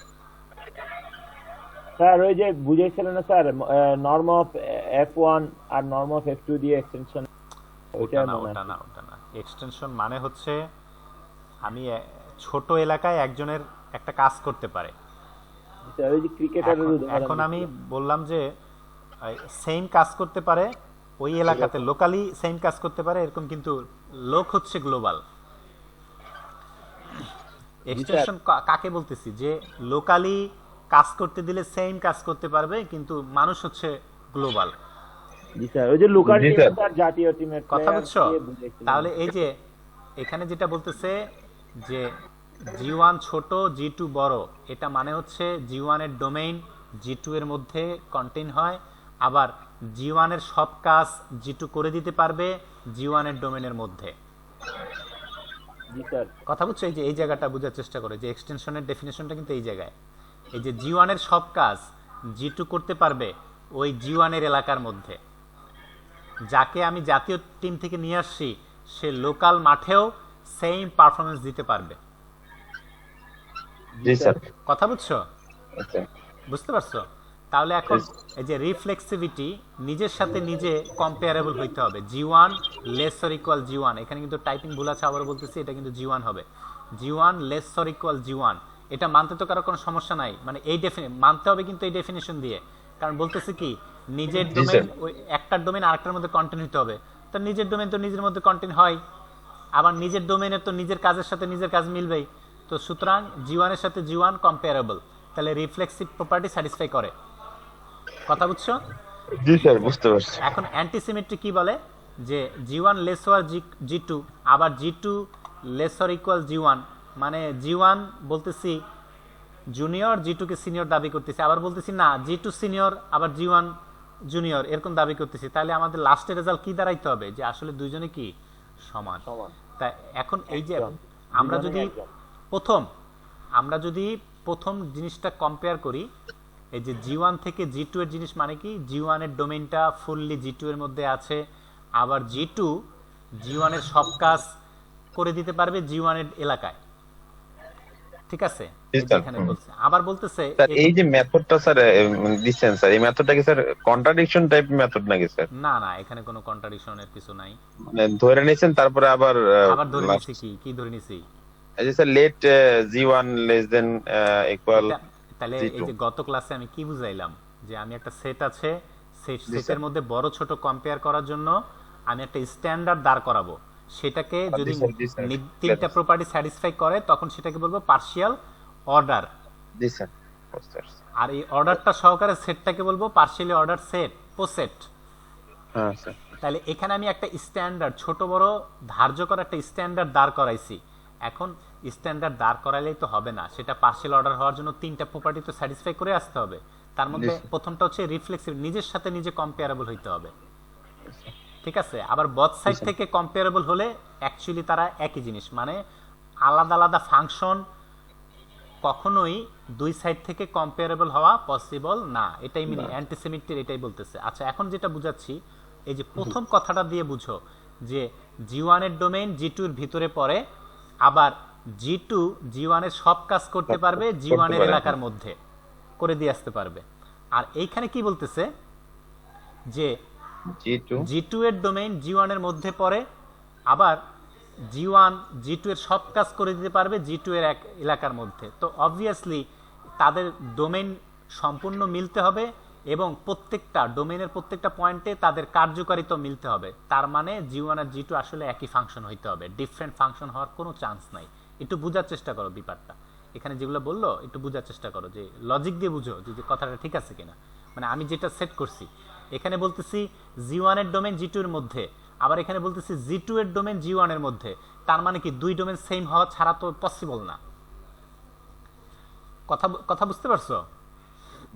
S4: স্যার ওই যে বুঝাইছিলেন না স্যার, নর্ম অফ F1 আর নর্ম অফ F2 দিয়ে এক্সটেনশন,
S1: ওটা না, ওটা না, ওটা না। এক্সটেনশন মানে হচ্ছে আমি ছোট এলাকায় একজনের একটা কাজ করতে পারে।
S4: ওই যে ক্রিকেটারের
S1: এখন
S4: উদাহরণ
S1: এখন আমি
S4: দিচ্ছিলেন।
S1: বললাম যে সেম কাজ করতে পারে ওই এলাকাতে, লোকালি সেম কাজ করতে পারে এরকম, কিন্তু লোক হচ্ছে গ্লোবাল। এক্সটেনশন কাকে বলতেছি? যে লোকালি কাজ করতে দিলে সেম কাজ করতে পারবে, কিন্তু মানুষ হচ্ছে গ্লোবাল।
S4: জি স্যার, ওই যে লোকাল
S5: জি,
S4: টিম
S5: স্যার।
S4: আর জাতীয় টিমের
S1: কথা
S4: player
S1: বুঝছো?
S4: দিয়ে বুঝাইছিলেন।
S1: তাহলে এই যে এখানে যেটা বলতেছে যে G1 ছোট G2 বড়, এটা মানে হচ্ছে G1 এর ডোমেইন G2 এর মধ্যে কন্টেইন হয়, আবার G1 এর সব কাজ G2 করে দিতে পারবে G1 এর ডোমেইনের মধ্যে।
S4: জি স্যার,
S1: কথা বুঝছো? এই যে এই জায়গাটা বোঝার চেষ্টা করে যে এক্সটেনশনের ডেফিনেশনটা কিন্তু এই জায়গায়। এই যে G1 এর সব কাজ G2 করতে পারবে ওই G1 এর এলাকার মধ্যে। যাকে আমি জাতীয় টিম থেকে নিয়ে আসছি সে লোকাল মাঠেও সেম পারফরমেন্স দিতে পারবে।
S5: জি স্যার।
S1: কথা বুঝছো?
S5: আচ্ছা।
S1: বুঝতে পারছো? তাহলে এখন এই যে রিফ্লেক্সিভিটি নিজের সাথে নিজে কম্পেয়ারেবল হইতে হবে। G1 less or equal G1, এখানে কিন্তু টাইপিং ভুল আছে, আবার বলতেছি এটা কিন্তু G1 হবে। G1 less or equal G1, এটা মানতে তো কারো কোনো সমস্যা নাই, মানে এই মানতে হবে কিন্তু এই ডেফিনেশন দিয়ে। কারণ বলতেছে কি নিজের
S5: জি,
S1: ডোমেইন,
S5: স্যার।
S1: ওই একটা ডোমেইন আরেকটার মধ্যে কন্টেন্ট হতে হবে। তো নিজের ডোমেইন তো নিজের মধ্যে কন্টেন্ট হয়, আবার নিজের ডোমেইনের তো নিজের কাজের সাথে নিজের কাজ মিলবেই। তো সুতরাং G1 এর সাথে G1 কম্পেয়ারেবল, তাহলে রিফ্লেক্সিভ প্রপার্টি স্যাটিসফাই করে। কথা বুঝছো?
S5: জি স্যার, বুঝতে পারছি।
S1: এখন অ্যান্টিসিমেট্রি কি বলে? যে G1 লেস ওয়ার G2, আবার G2 less or equal G1, মানে G1 বলতেছি জুনিয়র G2 কে সিনিয়র দাবি করতেছি, আবার বলতেছি না G2 সিনিয়র আবার G1 জুনিয়র এরকম দাবি করতেছি। তাহলে আমাদের লাস্টের রেজাল্ট কি দাঁড়াইতে হবে? যে আসলে দুইজনে কি সমান।
S4: সমান।
S1: তাই এখন এই যে
S4: একজন।
S1: আমরা
S4: দুজনেই
S1: যদি
S4: একজন।
S1: প্রথম জিনিসটা কম্পেয়ার করি, এই যে G1 থেকে G2 এর জিনিস মানে কি G1 এর ডোমেইনটা ফুললি G2 এর মধ্যে আছে, আবার G2 G1 এর সব কাজ করে দিতে পারবে G1 এর এলাকায়। ঠিক আছে?
S5: জি,
S1: এই যে
S5: স্যার।
S1: এখানে বলছে, আবার বলতেছে
S5: স্যার এই যে মেথডটা স্যার দিচ্ছেন স্যার, এই মেথডটা কি স্যার কন্ট্রাডিকশন টাইপ মেথড নাকি স্যার?
S1: না না, এখানে কোনো কন্ট্রাডিকশনের কিছু নাই।
S5: মানে ধরে নিয়েছেন তারপরে আবার
S1: আবার ধরে
S5: last-
S1: নিছি কি ধরে নিছি?
S5: এই যে sir let G1 less than equal
S1: তাহলে
S5: G2।
S1: এই যে গত ক্লাসে আমি কি বুঝাইলাম, যে আমি একটা সেট আছে, সেই
S5: জি,
S1: সেটের
S5: স্যার।
S1: মধ্যে বড় ছোট কম্পেয়ার করার জন্য আমি একটা স্ট্যান্ডার্ড দাঁড় করাবো। সেটাকে
S5: জি,
S1: যদি
S5: স্যার, জি, স্যার।
S1: তিনটা প্রপার্টি স্যাটিসফাই করে তখন সেটাকে বলবো পার্শিয়াল অর্ডার।
S5: জি স্যার, বুঝতে পারছি।
S1: আর এই অর্ডারটা সহকারে সেটটাকে বলবো পার্শিয়ালি অর্ডার সেট, পোসেট।
S5: হ্যাঁ স্যার।
S1: তাহলে এখানে আমি একটা স্ট্যান্ডার্ড ছোট বড় ধার্য করা একটা স্ট্যান্ডার্ড দাঁড় করাইছি। এখন স্ট্যান্ডার্ড দাঁড় করাইলেই তো হবে না, সেটা পার্শিয়াল অর্ডার হওয়ার জন্য তিনটা প্রপার্টি তো স্যাটিসফাই করে আসতে হবে। তার মধ্যে
S5: জি, স্যার।
S1: প্রথমটা হচ্ছে রিফ্লেক্সিভ, নিজের সাথে নিজে কম্পেয়ারেবল হইতে হবে। ঠিক আছে? আবার বথ সাইড
S5: স্যার।
S1: থেকে কম্পেয়ারেবল হলে অ্যাকচুয়ালি তারা একই জিনিস, মানে আলাদা আলাদা ফাংশন কখনোই দুই সাইড থেকে কম্পেয়ারেবল হওয়া পসিবল না। এটাই মিনি অ্যান্টিসেমিট্রির এটাই বলতেছে। আচ্ছা, এখন যেটা বুঝাচ্ছি, এই যে প্রথম কথাটা দিয়ে বুঝো যে G1 এর ডোমেইন G2 এর ভিতরে পড়ে, আবার G2 G1 এর সব কাজ করতে পারবে G1 এর
S5: পারে।
S1: এলাকার মধ্যে করে দিয়ে আসতে পারবে। আর এইখানে কি বলতেছে যে
S5: G2
S1: G2 এর ডোমেইন G1 এর মধ্যে পড়ে, আবার G1 G2 এর সব কাজ করে দিতে পারবে G2 এর এক এলাকার মধ্যে। তো অবভিয়াসলি তাদের ডোমেইন সম্পূর্ণ মিলতে হবে এবং প্রত্যেকটা ডোমেইনের প্রত্যেকটা পয়েন্টে তাদের কার্যকারিতা মিলতে হবে। তার মানে G1 আর G2 আসলে একই ফাংশন হইতে হবে, ডিফারেন্ট ফাংশন হওয়ার কোনো চান্স নাই। একটু বোঝার চেষ্টা করো ব্যাপারটা, এখানে যেগুলো বললো একটু বোঝার চেষ্টা করো, যে লজিক দিয়ে বুঝো যে কথাটা ঠিক আছে কিনা। মানে আমি যেটা সেট করছি, এখানে বলতেছি G1 এর ডোমেইন G2 এর মধ্যে, আবার এখানে বলতেছি G2 এর ডোমেইন G1 এর মধ্যে। তার মানে কি দুই ডোমেইন সেম হওয়া ছাড়া তো পসিবল না। কথা বুঝতে পারছো?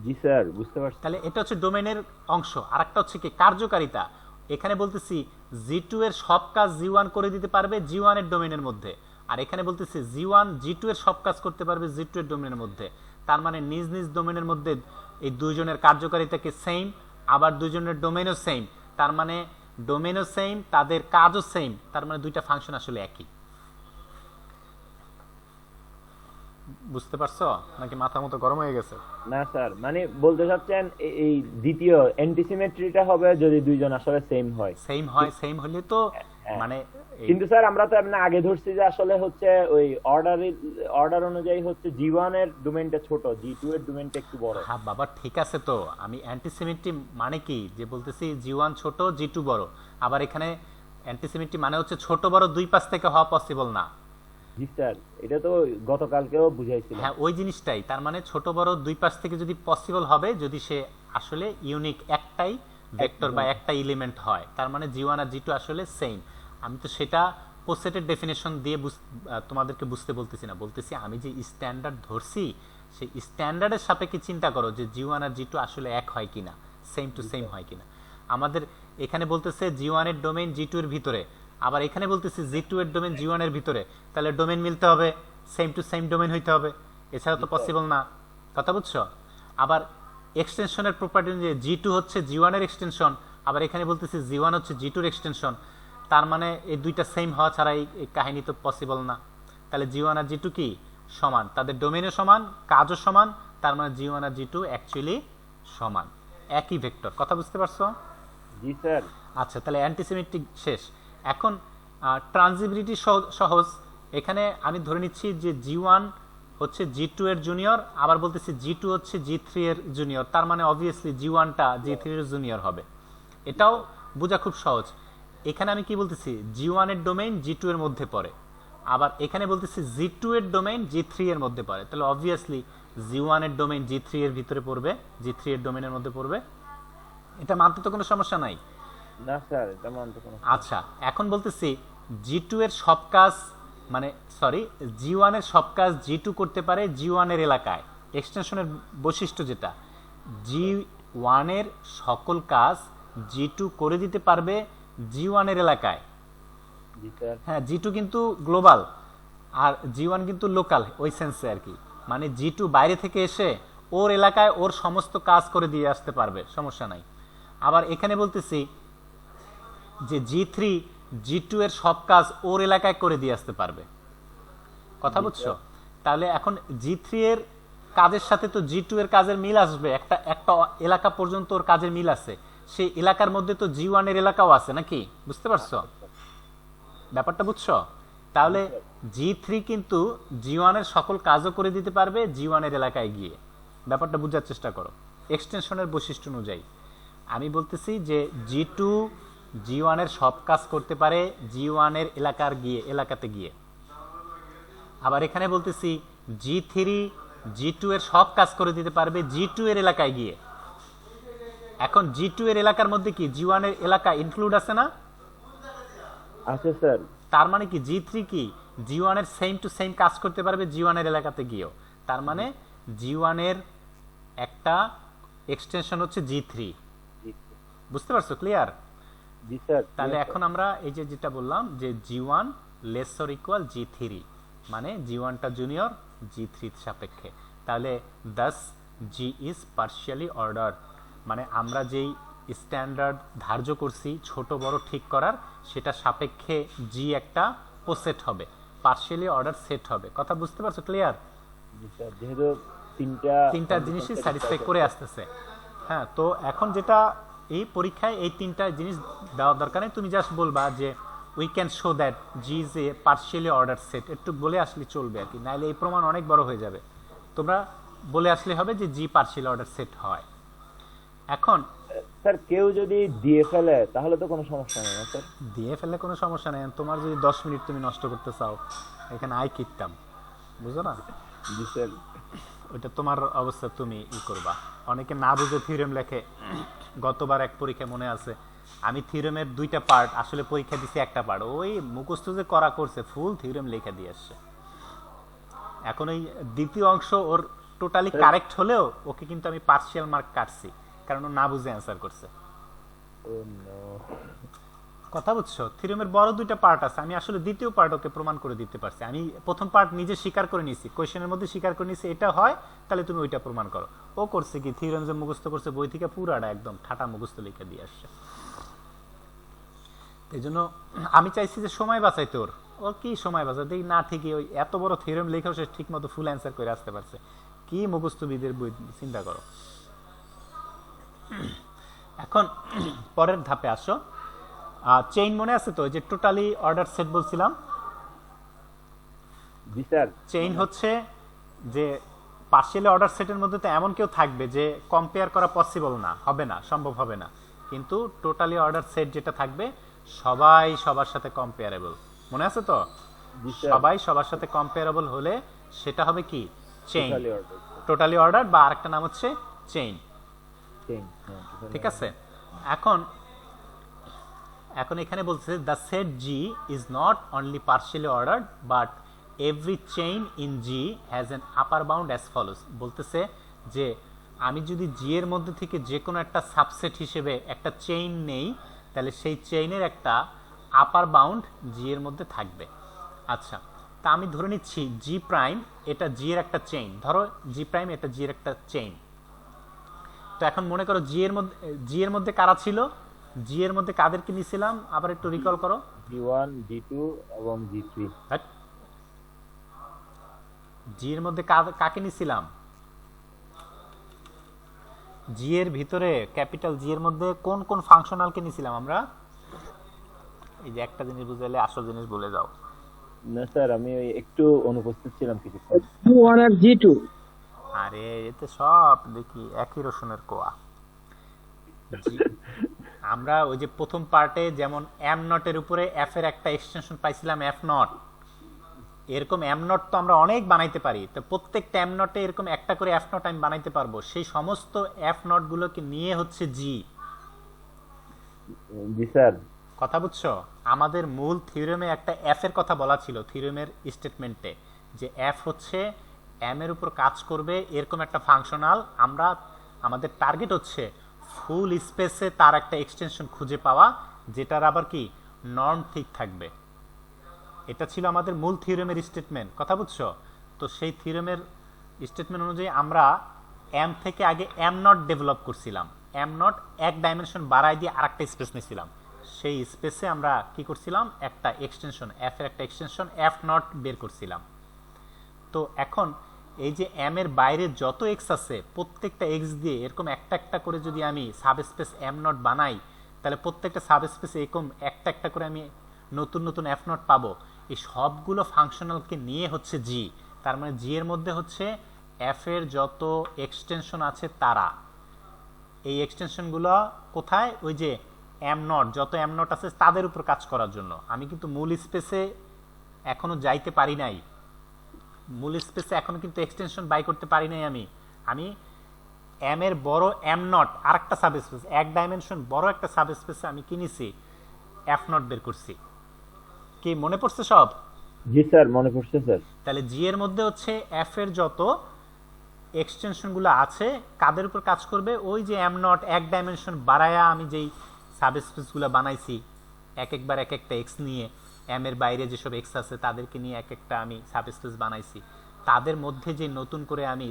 S4: জি স্যার, বুঝতে পারছি।
S1: তাহলে এটা হচ্ছে ডোমেনের অংশ। আর একটা হচ্ছে কি কার্যকারিতা। এখানে বলতেছি জি2 এর সব কাজ জি1 করে দিতে পারবে জি1 এর ডোমেনের মধ্যে, আর এখানে বলতেছি জি1 জি2 এর সব কাজ করতে পারবে জি2 এর ডোমেনের মধ্যে। তার মানে নিজ নিজ ডোমেনের মধ্যে এই দুইজনের কার্যকারিতাকে সেম, আবার দুইজনের ডোমেনও সেম। তার মানে ডোমেনও সেম, তাদের কাজও সেম। তার মানে দুইটা ফাংশন আসলে একই। বুঝতে পারছো নাকি মাথা মতো গরম হয়ে গেছে?
S4: না স্যার, মানে বলতে চাচ্ছেন এই দ্বিতীয় অ্যান্টিসিমেট্রিটা হবে যদি দুইজন আসলে সেম হয়।
S1: সেম হয়, সেম হলে তো মানে
S4: কিন্তু স্যার আমরা তো এমনি আগে ধরছি যে আসলে হচ্ছে ওই অর্ডার অনুযায়ী হচ্ছে জি1 এর ডোমেইনটা ছোট, জি2 এর ডোমেইনটা একটু বড়।
S1: হ্যাঁ বাবা ঠিক আছে, তো আমি অ্যান্টিসিমেট্রি মানে কি যে বলতেছি জি1 ছোট জি2 বড়, আবার এখানে অ্যান্টিসিমেট্রি মানে হচ্ছে ছোট বড় দুই পাশ থেকে হওয়া পসিবল না।
S4: জি স্যার, এটা তো গতকালকেও বুঝাইছিলাম।
S1: হ্যাঁ ওই জিনিসটাই, তার মানে ছোট বড় দুই পাশ থেকে যদি পসিবল হবে, যদি সে আসলে ইউনিক একটাই ভেক্টর বা একটা এলিমেন্ট হয়, তার মানে জি1 আর জি2 আসলে সেম। আমি তো সেটা পোসেটের ডেফিনেশন দিয়ে তোমাদেরকে বুঝতে বলতেছি না, বলতেছি আমি যে স্ট্যান্ডার্ড ধরছি সেই স্ট্যান্ডার্ডের সাপেক্ষে চিন্তা করো যে জি1 আর জি2 আসলে এক হয় কিনা, সেম টু সেম হয় কিনা। আমাদের এখানে বলতেছে জি1 এর ডোমেইন জি2 এর ভিতরে, আবার এখানে বলতেছি জি2 এর ডোমেইন জি1 এর ভিতরে, তাহলে ডোমেইন মিলতে হবে, সেম টু সেম ডোমেইন হইতে হবে, এছাড়া তো পসিবল না। কথা বুঝছো? আবার এক্সটেনশনের প্রপার্টি অনুযায়ী জি2 হচ্ছে জি1 এর এক্সটেনশন, আবার এখানে বলতেছি জি1 হচ্ছে জি2 এর এক্সটেনশন। তার মানে এই দুইটা সেম হওয়া ছাড়া এই কাহিনী তো পসিবল না। তাহলে জি1 আর জি2 কি সমান, তাদের ডোমেইনও সমান, কাজও সমান, তার মানে জি1 আর জি2 অ্যাকচুয়ালি সমান, একই ভেক্টর। কথা বুঝতে পারছো?
S4: জি স্যার।
S1: আচ্ছা, তাহলে অ্যান্টিসিমেট্রিক শেষ। এখন ট্রানজিবিলিটি সহজ। এখানে আমি ধরে নিচ্ছি যে জি1 হচ্ছে জি2 এর জুনিয়র, আবার বলতেছি জি2 হচ্ছে জি3 এর জুনিয়র, তার মানে অবভিয়াসলি জি1টা জি3 এর জুনিয়র হবে। এটাও বোঝা খুব সহজ। এখানে আমি কি বলতেছি জি1 এর ডোমেইন জি2 এর মধ্যে পড়ে, আবার এখানে বলতেছি জি2 এর ডোমেইন জি3 এর মধ্যে পড়ে, তাহলে অবভিয়াসলি জি1 এর ডোমেইন জি3 এর ভিতরে পড়বে, জি3 এর ডোমেইনের মধ্যে পড়বে। এটা মানতে তো কোনো সমস্যা নাই।
S4: না স্যার, এটা মানতে কোনো।
S1: আচ্ছা, এখন বলতেছি জি2 এর সব কাজ মানে সরি জি1 এর সব কাজ জি2 করতে পারে জি1 এর এলাকায়। এক্সটেনশনের বৈশিষ্ট্য যেটা, জি1 এর সকল কাজ জি2 করে দিতে পারবে জি1 এর এলাকায়।
S4: জি স্যার।
S1: হ্যাঁ, জি2 কিন্তু গ্লোবাল আর জি1 কিন্তু লোকাল, ওই সেন্সে আর কি। মানে জি2 বাইরে থেকে এসে ওর এলাকায় ওর সমস্ত কাজ করে দিয়ে আসতে পারবে, সমস্যা নাই। আবার এখানে বলতেছি যে জি3 জি2 এর সব কাজ ওর এলাকায় করে দিয়ে আসতে পারবে। কথা বুঝছো? তাহলে এখন জি3 এর কাজের সাথে তো জি2 এর কাজের মিল আসবে, একটা একটা এলাকা পর্যন্ত ওর কাজের মিল আছে, সেই এলাকার মধ্যে তো জি1 এর এলাকাও আছে নাকি? বুঝতে পারছো ব্যাপারটা? বুঝছো? তাহলে জি3 কিন্তু জি1 এর সকল কাজও করে দিতে পারবে জি1 এর এলাকায় গিয়ে। ব্যাপারটা বোঝার চেষ্টা করো এক্সটেনশনের বৈশিষ্ট্য অনুযায়ী। আমি বলতেছি যে জি2 জি1 এর সব কাজ করতে পারে জি1 এর এলাকাতে গিয়ে। আবার এখানে বলতেছি জি3 জি2 এর সব কাজ করে দিতে পারবে জি2 এর এলাকায় গিয়ে। এখন জি2 এর এলাকার মধ্যে কি জি1 এর এলাকা ইনক্লুড আছে না?
S4: আছে স্যার।
S1: তার মানে কি জি3 কি জি1 এর সেম টু সেম কাজ করতে পারবে জি1 এর এলাকাতে গিয়েও। তার মানে জি1 এর একটা এক্সটেনশন হচ্ছে জি3। বুঝতে পারছো? ক্লিয়ার?
S4: জি স্যার।
S1: তাহলে এখন আমরা এই যে যেটা বললাম যে জি1 লেস অর ইকুয়াল জি3, মানে জি1টা জুনিয়র জি3 সাপেক্ষে। তাহলে দাস জি ইজ পার্শিয়ালি অর্ডার, মানে আমরা যেই স্ট্যান্ডার্ড ধার্য করছি ছোট বড় ঠিক করার, সেটা সাপেক্ষে জি একটা পোসেট হবে, পার্শিয়ালি অর্ডার সেট হবে। কথা বুঝতে পারছো? ক্লিয়ার?
S4: জি স্যার, যেহেতু
S1: তিনটা জিনিসই স্যাটিসফাই করে আসতেছে। হ্যাঁ, তো এখন যেটা এই পরীক্ষায় এই তিনটা জিনিস দেওয়ার দরকার নেই, তুমি জাস্ট বলবা যে we can show that G is a partially order set, একটু বলে আসলে চলবে আর কি, নাহলে এই প্রমাণ অনেক বড় হয়ে যাবে। তোমরা বলে আসলে হবে যে জি পার্শিয়ালি অর্ডার সেট হয়। এখন
S4: স্যার কেউ যদি দিয়ে ফেলে তাহলে তো কোনো সমস্যা নেই না স্যার?
S1: দিয়ে ফেললে কোনো সমস্যা নেই, তোমার যদি 10 মিনিট তুমি নষ্ট করতে চাও এখানে আই কিনতাম, বুঝো না?
S4: জি স্যার।
S1: ওইটা তোমার অবস্থা, তুমি ই করবা। অনেকে না বুঝে থিওরেম লেখে। গতবার এক পরীক্ষা মনে আছে, আমি থিওরেমের 2টা পার্ট আসলে পরীক্ষা দিছি, একটা পার্ট ওই মুখস্থ যে করা করছে, ফুল থিওরেম লেখা দিয়ে আসছে। এখন ওই দ্বিতীয় অংশ ওর টোটালি কারেক্ট হলেও ওকে কিন্তু আমি পার্শিয়াল মার্ক কাটছি, কারণ ও না বুঝে অ্যান্সার করছে।
S4: ও নো।
S1: কথা বুঝছো? থিওরেমের বড় দুইটা পার্ট আছে, আমি আসলে দ্বিতীয় পার্ট ওকে প্রমাণ করে দিতে পারছি। আমি প্রথম পার্ট নিজে স্বীকার করে নিছি, কোয়েশ্চেনের মধ্যে স্বীকার করে নিছি এটা হয়, তাহলে তুমি ওইটা প্রমাণ করো। ও করছে কি, থিওরেম যে মুখস্থ করছে বই থেকে পুরাটা একদম ঠাটা মুখস্থ লিখে দিয়ে আসছে। এই জন্য আমি চাইছি যে সময় বাঁচাই তোর। ও কি সময় বাঁচা দেখি না, ঠিকই ওই এত বড় থিওরেম লেখাও সে ঠিক মতো ফুল অ্যান্সার করে আসতে পারছে। কি মুখস্থবিদের বই, চিন্তা করো। এখন পরের ধাপে আসো। চেইন মনে আছে তো, যে টোটালি অর্ডার সেট বলছিলাম?
S4: জি স্যার।
S1: চেইন হচ্ছে যে পার্শিয়ালি অর্ডার সেটের মধ্যে তো এমন কেউ থাকবে যে কম্পেয়ার করা পসিবল না, হবে না, সম্ভব হবে না। কিন্তু টোটালি অর্ডার সেট যেটা থাকবে সবাই সবার সাথে কম্পেয়ারেবল, মনে আছে তো?
S4: জি স্যার।
S1: সবাই সবার সাথে কম্পেয়ারেবল হলে সেটা হবে কি? Chain.
S4: Totally order.
S1: Totally order বা আরেকটা নাম হচ্ছে চেইন।
S4: চেইন।
S1: ঠিক আছে। এখন এখানে বলছে the set G is not only partially ordered but every chain in G has an upper bound as follows. বলতেছে যে আমি যদি জি এর মধ্যে থেকে যে কোনো একটা সাবসেট হিসেবে একটা চেইন নেই, তাহলে সেই চেইনের একটা আপার বাউন্ড জি এর মধ্যে থাকবে। আচ্ছা, তা আমি ধরে নিচ্ছি জি প্রাইম এটা জি এর একটা চেইন, ধরো জি প্রাইম এটা জি এর একটা চেইন। তো এখন মনে করো জি এর মধ্যে কারা ছিল, জি এর মধ্যে কাদেরকে নিয়েছিলাম আবার একটু রিকল করো।
S4: জি1, জি2 এবং জি3।
S1: জি এর মধ্যে কাকে নিয়েছিলাম? জি এর ভিতরে ক্যাপিটাল জি এর মধ্যে কোন কোন ফাংশনালকে নিয়েছিলাম আমরা? এই যে একটা জিনিস বুঝাইলে আসল জিনিস বলে যাও।
S4: না স্যার, আমি ওই একটু অনুপস্থিত ছিলাম কিছু।
S2: G1 আর G2।
S1: আরে এতে সব দেখি একই রসুনের কোয়া। আমরা ওই যে প্রথম পার্টে যেমন এম নটের উপরে এফ এর একটা এক্সটেনশন পাইছিলাম এফ নট, এরকম এম নট তো আমরা অনেক বানাইতে পারি। তো প্রত্যেকটা এম নটে এরকম একটা করে এফ নট আমি বানাইতে পারবো। সেই সমস্ত এফ নট গুলোকে নিয়ে হচ্ছে জি।
S4: জি স্যার।
S1: কথা বুঝছো? আমাদের মূল থিওরেমে একটা এফ এর কথা বলা ছিল থিওরেমের স্টেটমেন্টে, যে এফ হচ্ছে এম এর উপর কাজ করবে এরকম একটা ফাংশনাল। আমরা আমাদের টার্গেট হচ্ছে ফুল স্পেসে তার একটা এক্সটেনশন খুঁজে পাওয়া, যেটার আবার কি নর্ম ঠিক থাকবে। এটা ছিল আমাদের মূল থিওরেমের স্টেটমেন্ট। কথা বুঝছো? তো সেই থিওরেমের স্টেটমেন্ট অনুযায়ী আমরা এম থেকে আগে এম নট ডেভেলপ করছিলাম। এম নট এক ডাইমেনশন বাড়াই দিয়ে আরেকটা স্পেস নিয়েছিলাম। সেই স্পেসে আমরা কি করছিলাম, একটা এক্সটেনশন এফ এর একটা এক্সটেনশন এফ নট বের করছিলাম। তো এখন এই যে এম এর বাইরে যত এক্স আছে প্রত্যেকটা এক্স দিয়ে এরকম একটা একটা করে যদি আমি সাবস্পেস এম নট বানাই, তাহলে প্রত্যেকটা সাবস্পেসে এরকম একটা একটা করে আমি নতুন নতুন এফ নট পাবো। এই সবগুলো ফাংশনালকে নিয়ে হচ্ছে জি। তার মানে জি এর মধ্যে হচ্ছে এফ এর যত এক্সটেনশন আছে তারা, এই এক্সটেনশনগুলো কোথায়? ওই যে এম নট, যত এম নট আছে তাদের উপর কাজ করার জন্য। আমি কিন্তু মূল স্পেসে এখনো যাইতে পারি নাই, মূল স্পেসে এখনো কিন্তু এক্সটেনশন বাই করতে পারি নাই। আমি এম এর বড় এম নট আর একটা সাবস্পেস, এক ডাইমেনশন বড় একটা সাবস্পেসে আমি কিনেছি এফ নট বের করছি। কি মনে পড়ছে সব?
S4: জি স্যার, মনে পড়ছে স্যার।
S1: তাহলে জি এর মধ্যে হচ্ছে এফ এর যত এক্সটেনশনগুলো আছে কাদের উপর কাজ করবে? ওই যে এম নট এক ডাইমেনশন বাড়ায়া আমি যেই সাবস্পেসগুলো বানাইছি একবার এক একটা এক্স নিয়ে, এম এর বাইরে যেসব এক্স আছে তাদেরকে নিয়ে এক একটা আমি সাবস্পেস বানাইছি, তাদের মধ্যে যে নতুন করে আমি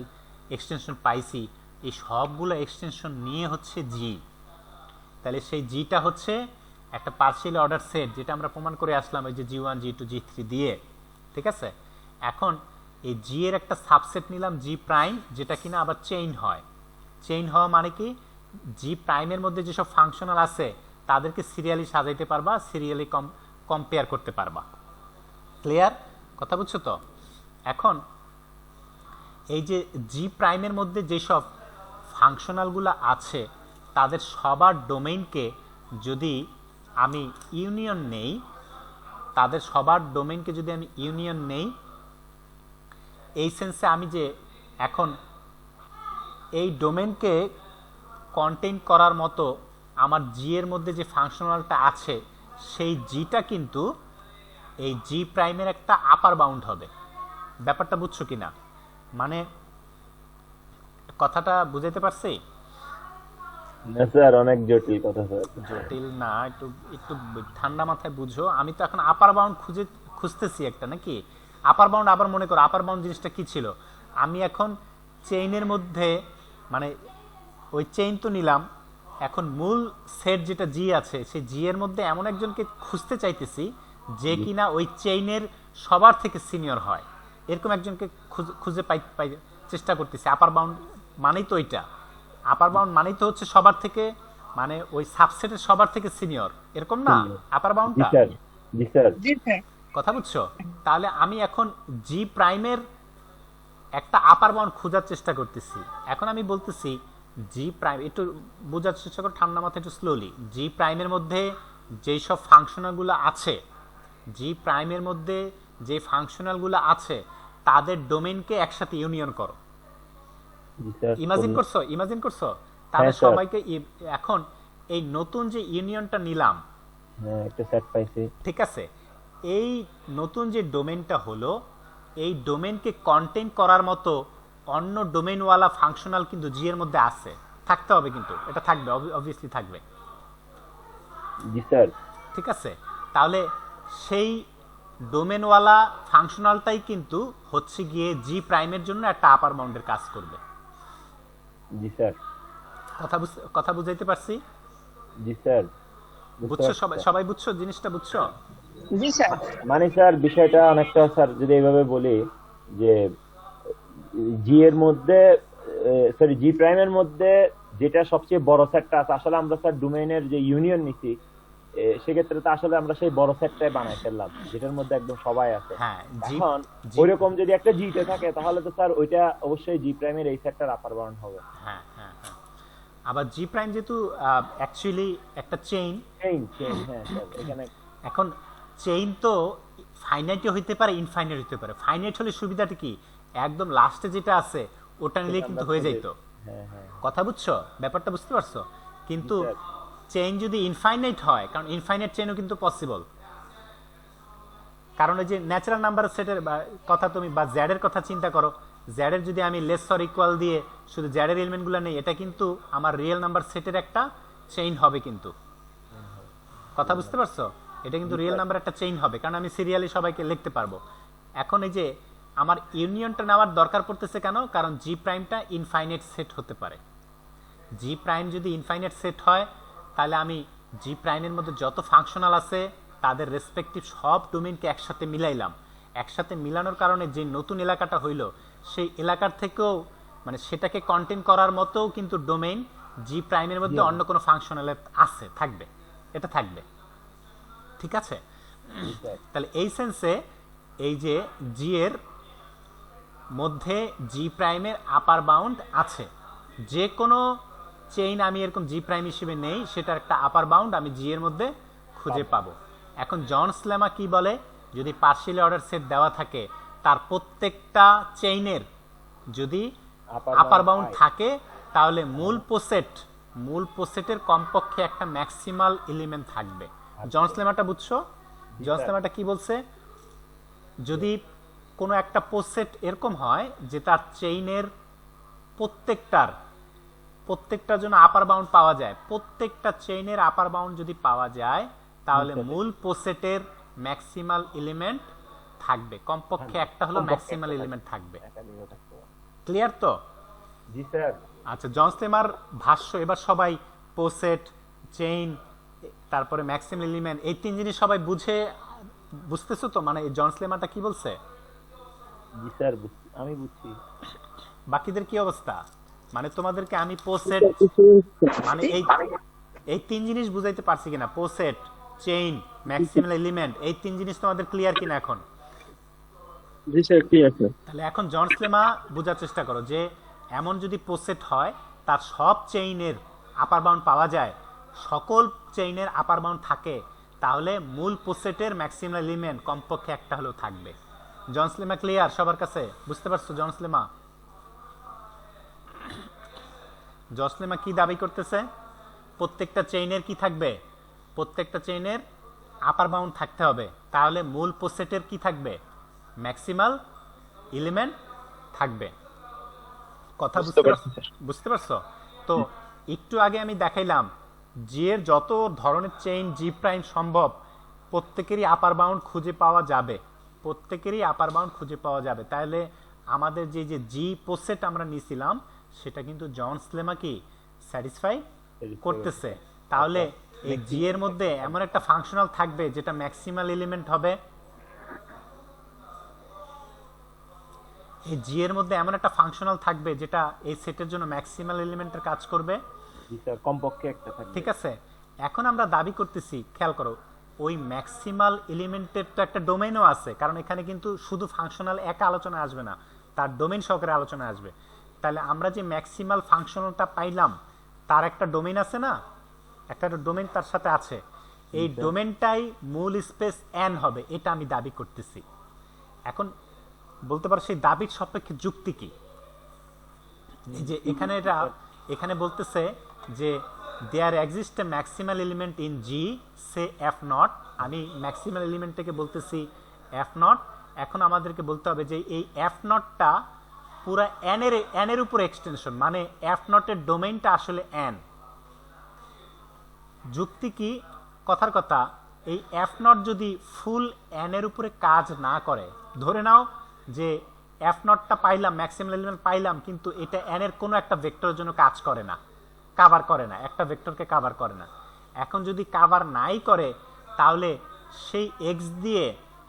S1: এক্সটেনশন পাইছি এই সবগুলো এক্সটেনশন নিয়ে হচ্ছে জি। তাহলে সেই জিটা হচ্ছে একটা পার্শিয়ালি অর্ডার সেট, যেটা আমরা প্রমাণ করে আসলাম ওই যে জি1 জি2 জি3 দিয়ে। ঠিক আছে। এখন এই জি এর একটা সাবসেট নিলাম জি প্রাইম, যেটা কিনা আবার চেইন হয়। চেইন হওয়া মানে কি, জি প্রাইমের মধ্যে যেসব ফাংশনাল আছে তাদেরকে সিরিয়ালি সাজাইতে পারবা, সিরিয়ালি কম্পেয়ার করতে পারবা। ক্লিয়ার? কথা বুঝছো তো? এখন এই যে জি প্রাইমের মধ্যে যেসব ফাংশনালগুলো আছে তাদের সবার ডোমেইনকে যদি আমি ইউনিয়ন নেই, তাদের সবার ডোমেইনকে যদি আমি ইউনিয়ন নেই, এই সেন্সে আমি যে এখন এই ডোমেইনকে কন্টেইন করার মতো আমার জি এর মধ্যে যে ফাংশনালটা আছে সেই জিটা কিন্তু এই জি প্রাইমের একটা আপার বাউন্ড হবে। ব্যাপারটা বুঝছো কিনা? মানে কথাটা বুঝাইতে পারছি?
S4: না স্যার, অনেক জটিল কথা স্যার।
S1: জটিল না, একটু একটু ঠান্ডা মাথায় বুঝো। আমি তো এখন আপার বাউন্ড খুঁজতেছি একটা, নাকি? আপার বাউন্ড, আবার মনে করো আপার বাউন্ড জিনিসটা কি ছিল। আমি এখন চেইনের মধ্যে, মানে ওই চেইন তো নিলাম, এখন মূল সেট যেটা জি আছে সেই জি এর মধ্যে এমন একজনকে খুঁজতে চাইতেছি যে কিনা ওই চেইনের সবার থেকে সিনিয়র হয়, এরকম একজনকে খুঁজে পাই পাই চেষ্টা করতেছি। আপার বাউন্ড মানেই তো ওইটা, আপার বাউন্ড মানেই তো হচ্ছে সবার থেকে, মানে ওই সাবসেটের সবার থেকে সিনিয়র, এরকম না আপার
S4: জি
S1: বাউন্ডটা?
S4: স্যার, জি স্যার।
S2: জি স্যার।
S1: কথা বুঝছো? তাহলে আমি এখন জি প্রাইমের একটা আপার বাউন্ড খোঁজার চেষ্টা করতেছি। এখন আমি বলতেছি জি প্রাইম, একটু বোঝার চেষ্টা করো ঠান্ডা মাথায়, একটু স্লোলি। জি প্রাইমের মধ্যে যেই সব ফাংশনালগুলো আছে, জি প্রাইমের মধ্যে যে ফাংশনালগুলো আছে তাদের ডোমেইনকে একসাথে ইউনিয়ন করো।
S4: জি স্যার।
S1: ইমাজিন করছো? ইমাজিন করছো? তাহলে
S4: হ্যাঁ, স্যার।
S1: সবাইকে এখন এই নতুন যে ইউনিয়নটা নিলাম,
S4: হ্যাঁ, একটা সেট পাইছি।
S1: ঠিক আছে, এই নতুন যে ডোমেনটা হলো, এই ডোমেনকে কন্টেন্ট করার মতো অন্য ডোমেনওয়ালা ফাংশনাল কিন্তু জি এর মধ্যে আছে, থাকতে হবে, কিন্তু এটা থাকবে, অবভিয়াসলি থাকবে।
S4: জি স্যার।
S1: ঠিক আছে, তাহলে সেই ডোমেনওয়ালা ফাংশনালটাই কিন্তু হচ্ছে গিয়ে জি প্রাইমের জন্য একটা আপার বাউন্ডের কাজ করবে।
S4: জি স্যার।
S1: কথা বুঝাইতে পারছি?
S4: জি স্যার। বুঝতে
S1: বুঝছো?
S4: পারছি,
S1: সবাই
S4: স্যার।
S1: সবাই বুঝছো জিনিসটা? বুঝছো?
S2: জি স্যার।
S4: মানে স্যার বিষয়টা অনেকটা স্যার যদি এইভাবে বলি যে জি এর মধ্যে, সরি জি প্রাইমের মধ্যে যেটা সবচেয়ে বড় সেটটা আছে, আসলে আমরা স্যার ডোমেইনের যে ইউনিয়ন নিছি, সেক্ষেত্রে তো আসলে আমরা সেই বড় সেটটাই বানাই ফেললাম যেটার মধ্যে একদম সবাই আছে।
S1: হ্যাঁ, জি।
S4: এখন
S1: জি।
S4: ওইরকম যদি একটা জিতে থাকে তাহলে তো স্যার ওইটা অবশ্যই জি প্রাইমের এই সেটটার আপার বাউন্ড হবে।
S1: হ্যাঁ, হ্যাঁ, হ্যাঁ। আবার জি প্রাইম যেহেতু অ্যাকচুয়ালি একটা চেইন,
S4: চেইন, চেইন, হ্যাঁ স্যার। এখানে
S1: এখন চেইন তো ফাইনাইটও হইতে পারে, ইনফাইনাইট হইতে পারে। ফাইনাইট হলে সুবিধাটা কি, একদম লাস্টে যেটা আছে ওটা নিলেই কিন্তু হয়ে যাইতো।
S4: হ্যাঁ, হ্যাঁ।
S1: কথা বুঝছো? ব্যাপারটা বুঝতে পারছো? কিন্তু
S4: জি, স্যার।
S1: চেইন যদি ইনফাইনাইট হয়, কারণ ইনফাইনাইট চেইনও কিন্তু পসিবল, কারণ ওই যে ন্যাচারাল নাম্বার সেটের কথা তুমি, বা জ্যাড এর কথা চিন্তা করো, জ্যাড এর যদি আমি লেস অর ইকুয়াল দিয়ে শুধু জ্যাড এর এলিমেন্টগুলো নেই, এটা কিন্তু আমার রিয়েল নাম্বার সেটের একটা চেইন হবে কিন্তু। কথা বুঝতে পারছো? এটা কিন্তু রিয়েল নাম্বার একটা চেইন হবে, কারণ আমি সিরিয়ালি সবাইকে লিখতে পারবো। এখন এই যে আমার ইউনিয়নটা নেওয়ার দরকার পড়তেছে কেন, কারণ জি প্রাইমটা ইনফাইনাইট সেট হতে পারে। জি প্রাইম যদি ইনফাইনাইট সেট হয়, তাহলে আমি জি প্রাইমের মধ্যে যত ফাংশনাল আছে তাদের রেসপেক্টিভ সব ডোমেইনকে একসাথে মিলাইলাম। একসাথে মিলানোর কারণে যে নতুন এলাকাটা হইল, সেই এলাকার থেকেও, মানে সেটাকে কন্টেন্ট করার মতো কিন্তু ডোমেইন জি প্রাইমের মধ্যে অন্য কোনো ফাংশনাল আছে, থাকবে, এটা থাকবে। ঠিক আছে? তাহলে এই সেন্সে এই যে জি এর মধ্যে জি প্রাইমের আপার বাউন্ড আছে, যে কোনো চেইন আমি এরকম জি প্রাইম হিসেবে নেই, সেটার একটা আপার বাউন্ড আমি জি এর মধ্যে খুঁজে পাবো। এখন জনস লেমা কি বলে, যদি পার্শিয়ালি অর্ডার সেট দেওয়া থাকে, তার প্রত্যেকটা চেইনের যদি আপার বাউন্ড থাকে, তাহলে মূল পোসেটের কমপক্ষে একটা ম্যাক্সিমাল এলিমেন্ট থাকবে। জনস লেমাটা বুঝছো? জনস লেমাটা কি বলছে, যদি কোনো একটা পোসেট এরকম হয় যে তার চেইনের প্রত্যেকটার জন্য আপার বাউন্ড পাওয়া যায়, প্রত্যেকটা চেইনের আপার বাউন্ড যদি পাওয়া যায়, তাহলে মূল পোসেটের ম্যাক্সিমাল এলিমেন্ট থাকবে, কমপক্ষে একটা হলো ম্যাক্সিমাল এলিমেন্ট থাকবে। ক্লিয়ার তো?
S4: জি স্যার।
S1: আচ্ছা, জনস লেমার ভাষ্য এবার সবাই পোসেট, চেইন, তারপরে ম্যাক্সিমাল এলিমেন্ট, এই তিন জিনিস সবাই বুঝতেছো তো? মানে এই জনস লেমাটা কি বলছে?
S4: জি স্যার, আমি বুঝছি।
S1: বাকিদের কি অবস্থা? মানে তোমাদেরকে আমি পোসেট, মানে এই তিন জিনিস বুঝাইতে পারছি কিনা? পোসেট, চেইন, ম্যাক্সিমাল এলিমেন্ট, এই তিন জিনিস তোমাদের ক্লিয়ার কিনা এখন?
S2: জি স্যার, কি আছে?
S1: তাহলে এখন জনস লেমা বোঝার চেষ্টা করো যে এমন যদি পোসেট হয়, তার সব চেইনের আপার বাউন্ড পাওয়া যায়, সকল চেইনের আপার বাউন্ড থাকে, তাহলে মূল পোসেটের ম্যাক্সিমাল এলিমেন্ট কমপক্ষে একটা হলেও থাকবে। জনস লেমা ক্লিয়ার সবার কাছে? বুঝতে পারছো জনস লেমা? জনস লেমা কি দাবি করতেছে? প্রত্যেকটা চেইনের কি থাকবে? প্রত্যেকটা চেইনের আপার বাউন্ড থাকতে হবে, তাহলে মূল পোসেটের কি থাকবে? ম্যাক্সিমাল এলিমেন্ট থাকবে। কথা
S5: বুঝতে পারছি স্যার।
S1: বুঝতে পারছো? তো একটু আগে আমি দেখাইলাম জি এর যত ধরনের চেইন জি প্রাইম সম্ভব প্রত্যেকেরই আপার বাউন্ড খুঁজে পাওয়া যাবে, প্রত্যেকেরই আপার বাউন্ড খুঁজে পাওয়া যাবে। তাহলে আমাদের যে যে জি পোসেট আমরা নিয়েছিলাম সেটা কিন্তু জনস লেমা কি স্যাটিসফাই করতেছে। তাহলে এই জি এর মধ্যে এমন একটা ফাংশনাল থাকবে যেটা ম্যাক্সিমাল এলিমেন্ট হবে, এই জি এর মধ্যে এমন একটা ফাংশনাল থাকবে যেটা এই সেটের জন্য ম্যাক্সিমাল এলিমেন্টের কাজ করবে।
S4: জি স্যার, কমপক্ষে একটা থাকবে।
S1: ঠিক আছে, এখন আমরা দাবি করতেছি, খেয়াল করো, ওই ম্যাক্সিমাল এলিমেন্টের তো একটা ডোমেইনও আছে, কারণ এখানে কিন্তু শুধু ফাংশনাল একা আলোচনা আসবে না, তার ডোমেইন সহকারে আলোচনা আসবে। তাহলে আমরা যে ম্যাক্সিমাল ফাংশনালটা পাইলাম তার একটা ডোমেইন আছে না, একটা ডোমেইন তার সাথে আছে, এই ডোমেইনটাই মূল স্পেস এন হবে, এটা আমি দাবি করতেছি। এখন বলতে পারো সেই দাবির সাপেক্ষে যুক্তি কি? এই যে এখানে এখানে বলতেছে যে there exist a maximal element in G say F naught, আমি ম্যাক্সিমাল এলিমেন্টটাকে বলতেছি এফ নট। এখন আমাদেরকে বলতে হবে যে এই এফ নটটা পুরো এন এর উপর এক্সটেনশন, মানে এফ নটের ডোমেইনটা আসলে এন। যুক্তি কি? কথার কথা, এই এফ নট যদি ফুল এন এর উপরে কাজ না করে, ধরে নাও যে এফ নটটা পাইলাম, ম্যাক্সিমাল এলিমেন্ট পাইলাম, কিন্তু এটা এন এর কোনো একটা ভেক্টরের জন্য কাজ করে না, কাভার করে না, একটা ভেক্টরকে কাভার করে না। এখন যদি কাভার নাই করে, তাহলে সেই এক্স দিয়ে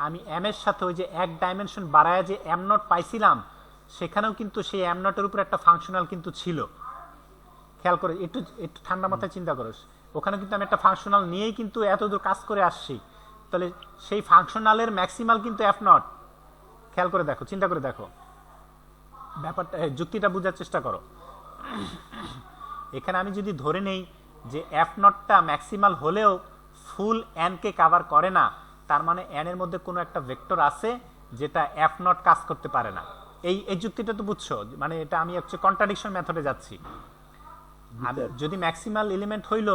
S1: আমি এম এর সাথে ওই যে এক ডাইমেনশন বাড়ায় যে এম নট পাইছিলাম, সেখানেও কিন্তু সেই এম নটের উপর একটা ফাংশনাল কিন্তু ছিল। খেয়াল করে একটু একটু ঠান্ডা মাথায় চিন্তা করো, ওখানে কিন্তু আমি একটা ফাংশনাল নিয়েই কিন্তু এতদূর কাজ করে আসছি, তাহলে সেই ফাংশনালের ম্যাক্সিমাল কিন্তু এফ নট। খেয়াল করে দেখো, চিন্তা করে দেখো ব্যাপারটা, যুক্তিটা বোঝার চেষ্টা করো। এখানে আমি যদি ধরে নেই যে এফ নটটা ম্যাক্সিমাল হলেও ফুল এন কে কাভার করে না, তার মানে এন এর মধ্যে কোনো একটা ভেক্টর আছে যেটা এফ নট কাজ করতে পারে না। এই যুক্তিটা তো বুঝছো, মানে এটা আমি হচ্ছে কন্ট্রাডিকশন মেথডে যাচ্ছি। যদি ম্যাক্সিমাল এলিমেন্ট হইল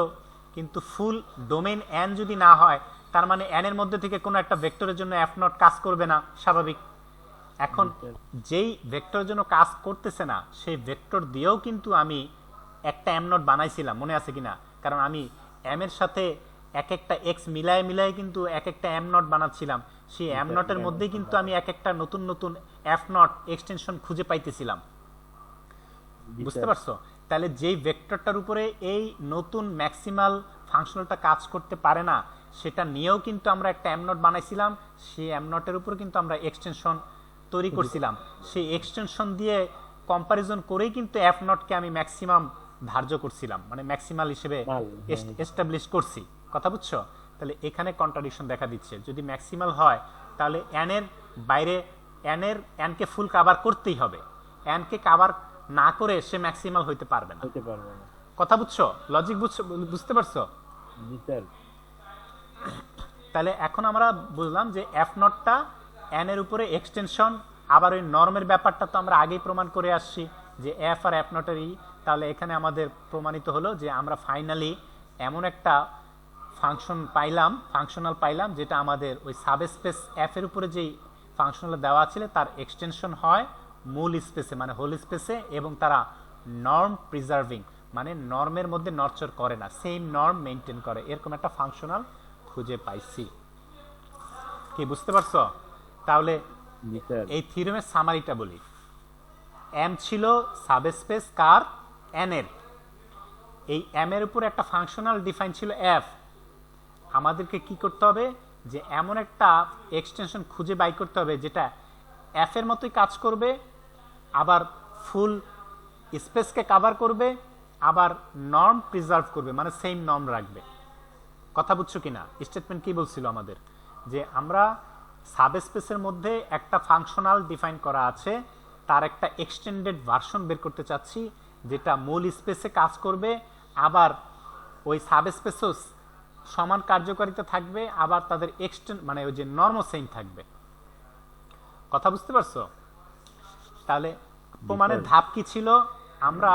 S1: কিন্তু ফুল ডোমেইন এন যদি না হয়, তার মানে এন এর মধ্যে থেকে কোনো একটা ভেক্টরের জন্য এফ নট কাজ করবে না, স্বাভাবিক। এখন যেই ভেক্টরের জন্য কাজ করতেছে না, সেই ভেক্টর দিয়েও কিন্তু আমি একটা এম নট বানাইছিলাম, মনে আছে কিনা? কারণ আমি এম এর সাথে এক একটা এক্স মিলায় মিলায় কিন্তু এক একটা এম নট বানাচ্ছিলাম, সেই এম নটের মধ্যেই কিন্তু আমি এক একটা নতুন নতুন এফ নট এক্সটেনশন খুঁজে পাইতেছিলাম। বুঝতে পারছো? তাহলে যেই ভেক্টরটার উপরে এই নতুন ম্যাক্সিমাল ফাংশনালটা কাজ করতে পারে না, সেটা নিয়েও কিন্তু আমরা একটা এম নট বানাইছিলাম, সেই এম নটের উপর কিন্তু আমরা এক্সটেনশন তৈরি করছিলাম, সেই এক্সটেনশন দিয়ে কম্পারিজন করেই কিন্তু এফ নটকে আমি ম্যাক্সিমাম ধার্য করছিলাম, মানে ম্যাক্সিমাল হিসেবে এস্টাবলিশ করছি। কথা বুঝছো? তাহলে এখানে কন্ট্রাডিকশন দেখা দিচ্ছে। যদি ম্যাক্সিমাল হয় তাহলে এন এর বাইরে এন কে ফুল কাভার করতেই হবে, এন কে কাভার না করে সে ম্যাক্সিমাল হইতে পারবে না। কথা বুঝছো? লজিক বুঝতে পারছো?
S4: জি স্যার।
S1: তাহলে এখন আমরা বুঝলাম যে এফ নটটা এন এর উপরে এক্সটেনশন। আবার ওই নর্মের ব্যাপারটা তো আমরা আগেই প্রমাণ করে আসছি যে এফ আর এফ নটের ই। তাহলে এখানে আমাদের প্রমাণিত হলো যে আমরা ফাইনালি এমন একটা ফাংশনাল পাইলাম যেটা আমাদের ওই সাবস্পেস এফ এর উপরে যেই ফাংশনাল দেওয়া ছিল তার এক্সটেনশন হয় মূল স্পেসে, মানে হোল স্পেসে, এবং তারা নর্ম প্রিজার্ভিং, মানে নর্মের মধ্যে নরচর করে না, সেম নর্ম মেনটেন করে, এরকম একটা ফাংশনাল খুঁজে পাইছি। কি বুঝতে পারছো? তাহলে এই থিওরেমের সামারিটা বলি। এম ছিল সাবস্পেস কার? এন এর। এই এম এর উপর একটা ফাংশনাল ডিফাইন ছিল এফ। আমাদেরকে কি করতে হবে? যে এমন একটা এক্সটেনশন খুঁজে বাই করতে হবে যেটা এফ এর মতোই কাজ করবে, আবার ফুল স্পেসকে কাভার করবে, আবার নর্ম প্রিজার্ভ করবে, মানে সেম নর্ম রাখবে। কথা বুঝছো কিনা? স্টেটমেন্ট কি বলছিল আমাদের? যে আমরা সাবস্পেসের মধ্যে একটা ফাংশনাল ডিফাইন করা আছে, তার একটা এক্সটেন্ডেড ভার্সন বের করতে চাচ্ছি যেটা মূল স্পেসে কাজ করবে, আবার ওই সাবস্পেসও সমান কার্যকারিতা থাকবে, আবার তাদের মানে ওই যে নর্মও সেম থাকবে। কথা বুঝতে পারছো? তাহলে প্রমাণের ধাপ কি ছিল? আমরা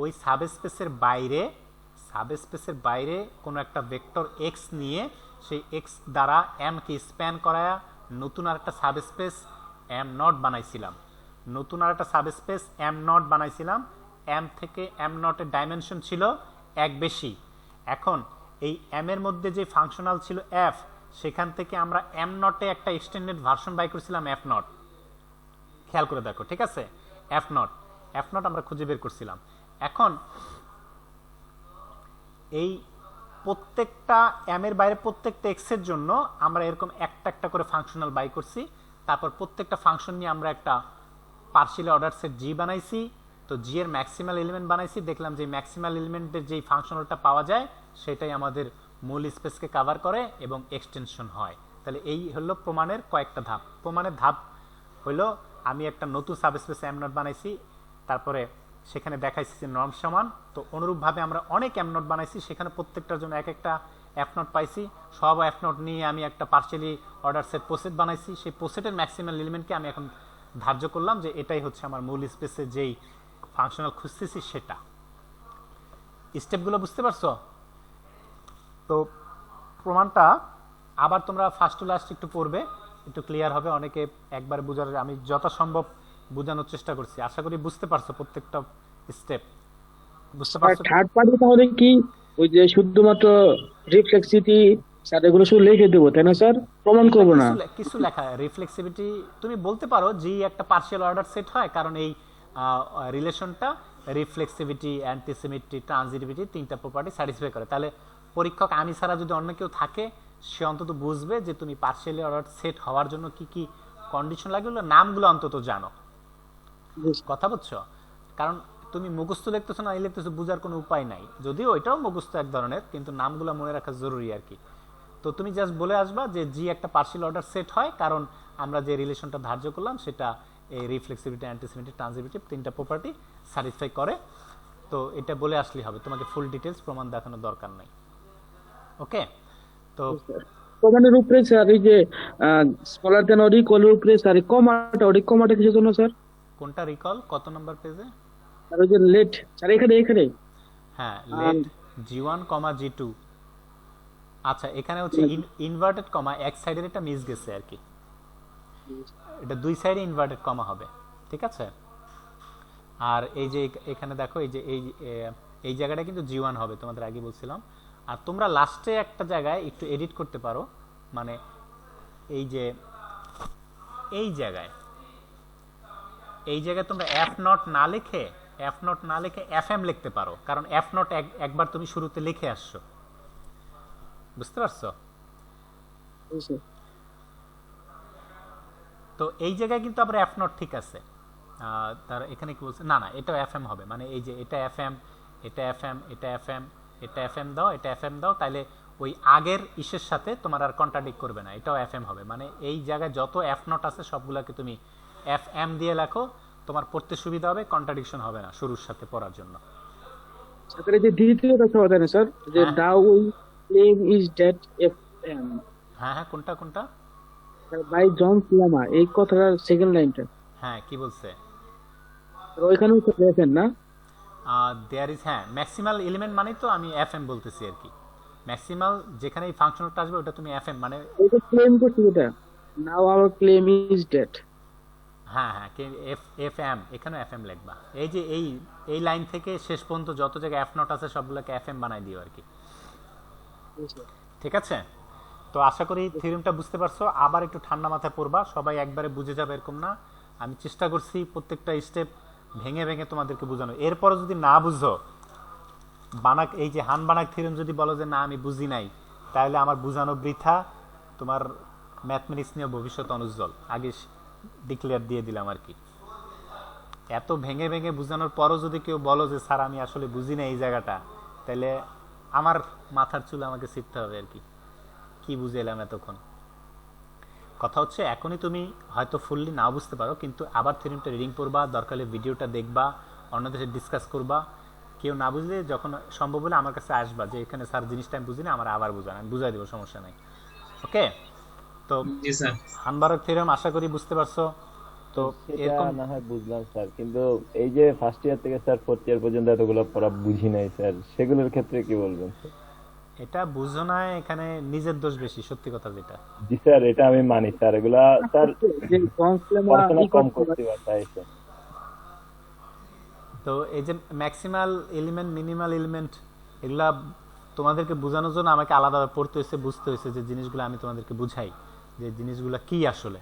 S1: ওই সাবস্পেসের বাইরে কোনো একটা ভেক্টর এক্স নিয়ে সেই এক্স দ্বারা এম কে স্প্যান করায়া নতুন আর একটা সাবস্পেস এম নট বানাইছিলাম। নতুন আর একটা সাবস্পেস এম নট বানাইছিলাম, এম থেকে এম নটের ডাইমেনশন ছিল এক বেশি। এখন এই এম এর মধ্যে যে ফাংশনাল ছিল এফ, সেখান থেকে আমরা এম নটে একটা এক্সটেন্ডেড ভার্সন বাই করছিলাম এফ নট। খেয়াল করে দেখো, ঠিক আছে, এফ নট আমরা খুঁজে বের করছিলাম। এখন এই প্রত্যেকটা এম এর বাইরে প্রত্যেকটা এক্স এর জন্য আমরা এরকম একটা একটা করে ফাংশনাল বাই করছি। তারপর প্রত্যেকটা ফাংশন নিয়ে আমরা একটা পার্শিয়াল অর্ডার সেট জি বানাইছি। তো জি এর ম্যাক্সিমাল এলিমেন্ট বানাইছি, দেখলাম যে ম্যাক্সিমাল এলিমেন্টের যেই ফাংশনালটা পাওয়া যায় সেটাই আমাদের মূল স্পেসকে কভার করে এবং এক্সটেনশন হয়। তাহলে এই হলো প্রমাণের কয়েকটা ধাপ। প্রমাণের ধাপ হলো আমি একটা নতুন সাবস্পেস এম নট বানাইছি, তারপরে সেখানে দেখাইছি যে নর্ম সমান। তো অনুরূপভাবে আমরা অনেক এম নট বানাইছি, সেখানে প্রত্যেকটার জন্য এক একটা এফ নট পাইছি। সব এফ নট নিয়ে আমি একটা পার্শিয়ালি অর্ডার সেট পোসেট বানাইছি। সেই পোসেটের ম্যাক্সিমাল এলিমেন্টকে আমি এখন ধার্য করলাম যে এটাই হচ্ছে আমার মূল স্পেসে যেই ফাংশনাল খুঁজতেছি সেটা। স্টেপগুলো বুঝতে পারছো? তো প্রমাণটা আবার তোমরা ফার্স্ট টু লাস্ট একটু পড়বে, একটু ক্লিয়ার হবে। অনেকে একবার বোঝার, আমি যথাসম্ভব বোঝানোর চেষ্টা করছি। আশা করি বুঝতে পারছো প্রত্যেকটা স্টেপ, বুঝতে পারছো?
S2: থার্ড পার্টি তাহলে কি ওই যে শুধুমাত্র রিফ্লেক্সিটি স্যার এগুলো শুধু লিখে দেবো তাই না স্যার, প্রমাণ করবো না?
S1: কিছু লেখা রিফ্লেক্সিভিটি তুমি বলতে পারো জি একটা পার্শিয়াল অর্ডার সেট হয়, কারণ এই রিলেশনটা রিফ্লেক্সিভিটি, অ্যান্টিসিমেট্রি, ট্রানজিটিভিটি তিনটা প্রপার্টি স্যাটিসফাই করে। তাহলে পরীক্ষক আমি ছাড়া যদি অন্য কেউ থাকে, সে অন্তত বুঝবে যে তুমি পার্শিয়ালি অর্ডার সেট হওয়ার জন্য কি কি কন্ডিশন লাগে, নামগুলো অন্তত জানো। কথা বুঝছো? কারণ তুমি মুখস্থ লিখতেছো না, এই লিখতেছো, বোঝার কোনো উপায় নাই। যদিও ওইটাও মুখস্থ এক ধরনের, কিন্তু নামগুলো মনে রাখা জরুরি আর কি। তো তুমি জাস্ট বলে আসবা যে জি একটা পার্শিয়াল অর্ডার সেট হয় কারণ আমরা যে রিলেশনটা ধার্য করলাম সেটা এই রিফ্লেক্সিভিটি, অ্যান্টিসিমেট্রি, ট্রানজিটিভিটি তিনটা প্রপার্টি স্যাটিসফাই করে। তো এটা বলে আসলেই হবে, তোমাকে ফুল ডিটেলস প্রমাণ দেখানোর দরকার নাই। ওকে? তো
S2: প্রমাণের উপরে স্যার এই যে স্মলার দেন অর ইকুয়ালের উপরে স্যার কমাটা কিসের জন্য স্যার?
S1: কোনটা রিকল? কত নাম্বার পেজে?
S2: আর ওই যে লেট স্যার এখানে
S1: হ্যাঁ, লেট জি1 কমা জি2। আচ্ছা, এখানে হচ্ছে ইনভার্টেড কমা এক সাইডের এটা মিস গেছে আর কি, এটা দুই সাইডে ইনভার্টেড কমা হবে, ঠিক আছে? আর এই যে এখানে দেখো, এই যে এই জায়গাটা কিন্তু জি1 হবে, তোমাদের আগে বলছিলাম। আর তোমরা লাস্টে একটা জায়গায় একটু এডিট করতে পারো, মানে এই যে এই জায়গায় তোমরা এফ নট না লিখে এফ এম লিখতে পারো, কারণ এফ নট একবার তুমি শুরুতে লিখে আসছো, বুঝতে পারছো? তো এই জায়গায় কিন্তু আবার এফ নট ঠিক আছে। তার এখানে কি বলছে, না এটা এফ এম হবে, মানে এই যে এটা এফ এম, এটা এফ এম, এটা এফ এম, এটা এফ এম দাও, এটা এফ এম দাও, তাইলে ওই আগের ইসের সাথে তোমার আর কন্ট্রাডিক্ট করবে না, এটাও এফ এম হবে। মানে এই জায়গায় যত এফ নট আছে সবগুলোকে তুমি এফ এম দিয়ে লেখো, তোমার পড়তে সুবিধা হবে, কন্ট্রাডিকশন হবে না শুরুর সাথে পড়ার জন্য।
S2: স্যার এই যে দ্বিতীয়টা কথা জানেন স্যার, যে now we claim is that F M,
S1: হ্যাঁ, কোনটা?
S2: বাই জন ক্লামা, এই কথাটার সেকেন্ড লাইনটা।
S1: হ্যাঁ, কি বলছে?
S2: ওইখানেও তো দেখেন না
S1: দেয়ার ইজ, হ্যাঁ, ম্যাক্সিমাল এলিমেন্ট মানে তো আমি এফ এম বলতেছি আর কি। ম্যাক্সিমাল যেখানে এই ফাংশনটা আসবে ওটা তুমি এফ এম, মানে
S2: এটা ক্লেম করছি, এটা নাও আওয়ার ক্লেম ইজ দ্যাট।
S1: হ্যাঁ, এফ এম, এখানে এফ এম লিখবা। এই যে এই লাইন থেকে শেষ পর্যন্ত যত জায়গায় এফ নট আছে সবগুলোকে এফ এম বানাই দিও আর কি, ঠিক আছে? তো আশা করি থিওরিমটা বুঝতে পারছো। আবার একটু ঠান্ডা মাথায় পড়বা, সবাই একবারে বুঝে যাবে এরকম না। আমি চেষ্টা করছি প্রত্যেকটা স্টেপ ভেঙে ভেঙে তোমাদেরকে বোঝানো। এরপরও যদি না বুঝো, বানাক, এই যে হান বানাক থিওরিম যদি বলো যে না আমি বুঝি নাই, তাহলে আমার বুঝানো বৃথা, তোমার ম্যাথমেটিক্স নিয়ে ভবিষ্যৎ অনুজ্জ্বল, আগে ডিক্লেয়ার দিয়ে দিলাম আর কি। এত ভেঙে ভেঙে বোঝানোর পরও যদি কেউ বলো যে স্যার আমি আসলে বুঝি না এই জায়গাটা, তাহলে আমার মাথার চুল আমাকে ছিটতে হবে আর কি, কি বুঝে এলাম এতক্ষণ। কথা হচ্ছে এখনই তুমি হয়তো ফুললি নাও বুঝতে পারো, কিন্তু আবার থিওরিমটা রিডিং পড়বা, দরকার হলে ভিডিওটা দেখবা, অন্যদের সাথে ডিসকাস করবা। কেউ না বুঝলে যখন সম্ভব হলে আমার কাছে আসবা যে এখানে স্যার জিনিসটা আমি বুঝি না, আমার আবার বুঝান, আমি বুঝাই দেবো, সমস্যা নাই। ওকে? তো
S3: জি স্যার।
S1: হানবারগ থিওরেম আশা করি বুঝতে পারছো। তো
S4: সেটা
S1: এরকম
S4: না হয় বুঝলাম স্যার, কিন্তু এই যে ফার্স্ট ইয়ার থেকে স্যার ফোর্থ ইয়ার পর্যন্ত এতগুলো পড়া বুঝি নাই স্যার, সেগুলোর ক্ষেত্রে কি বলবেন?
S1: এটা বুঝো না, এখানে নিজের দোষ বেশি, সত্যি কথা যেটা।
S4: জি স্যার, এটা আমি মানি স্যার, এগুলা স্যার
S2: যে জন ক্লেমা
S4: পড়াশোনা কম করতে পারতাই স্যার।
S1: তো এই যে ম্যাক্সিমাল এলিমেন্ট মিনিমাল এলিমেন্ট এগুলা তোমাদেরকে বোঝানোর জন্য আমাকে আলাদাভাবে পড়তে হয়েছে, বুঝতে হয়েছে যে জিনিসগুলো আমি তোমাদেরকে বুঝাই যে জিনিসগুলো কি আসলে,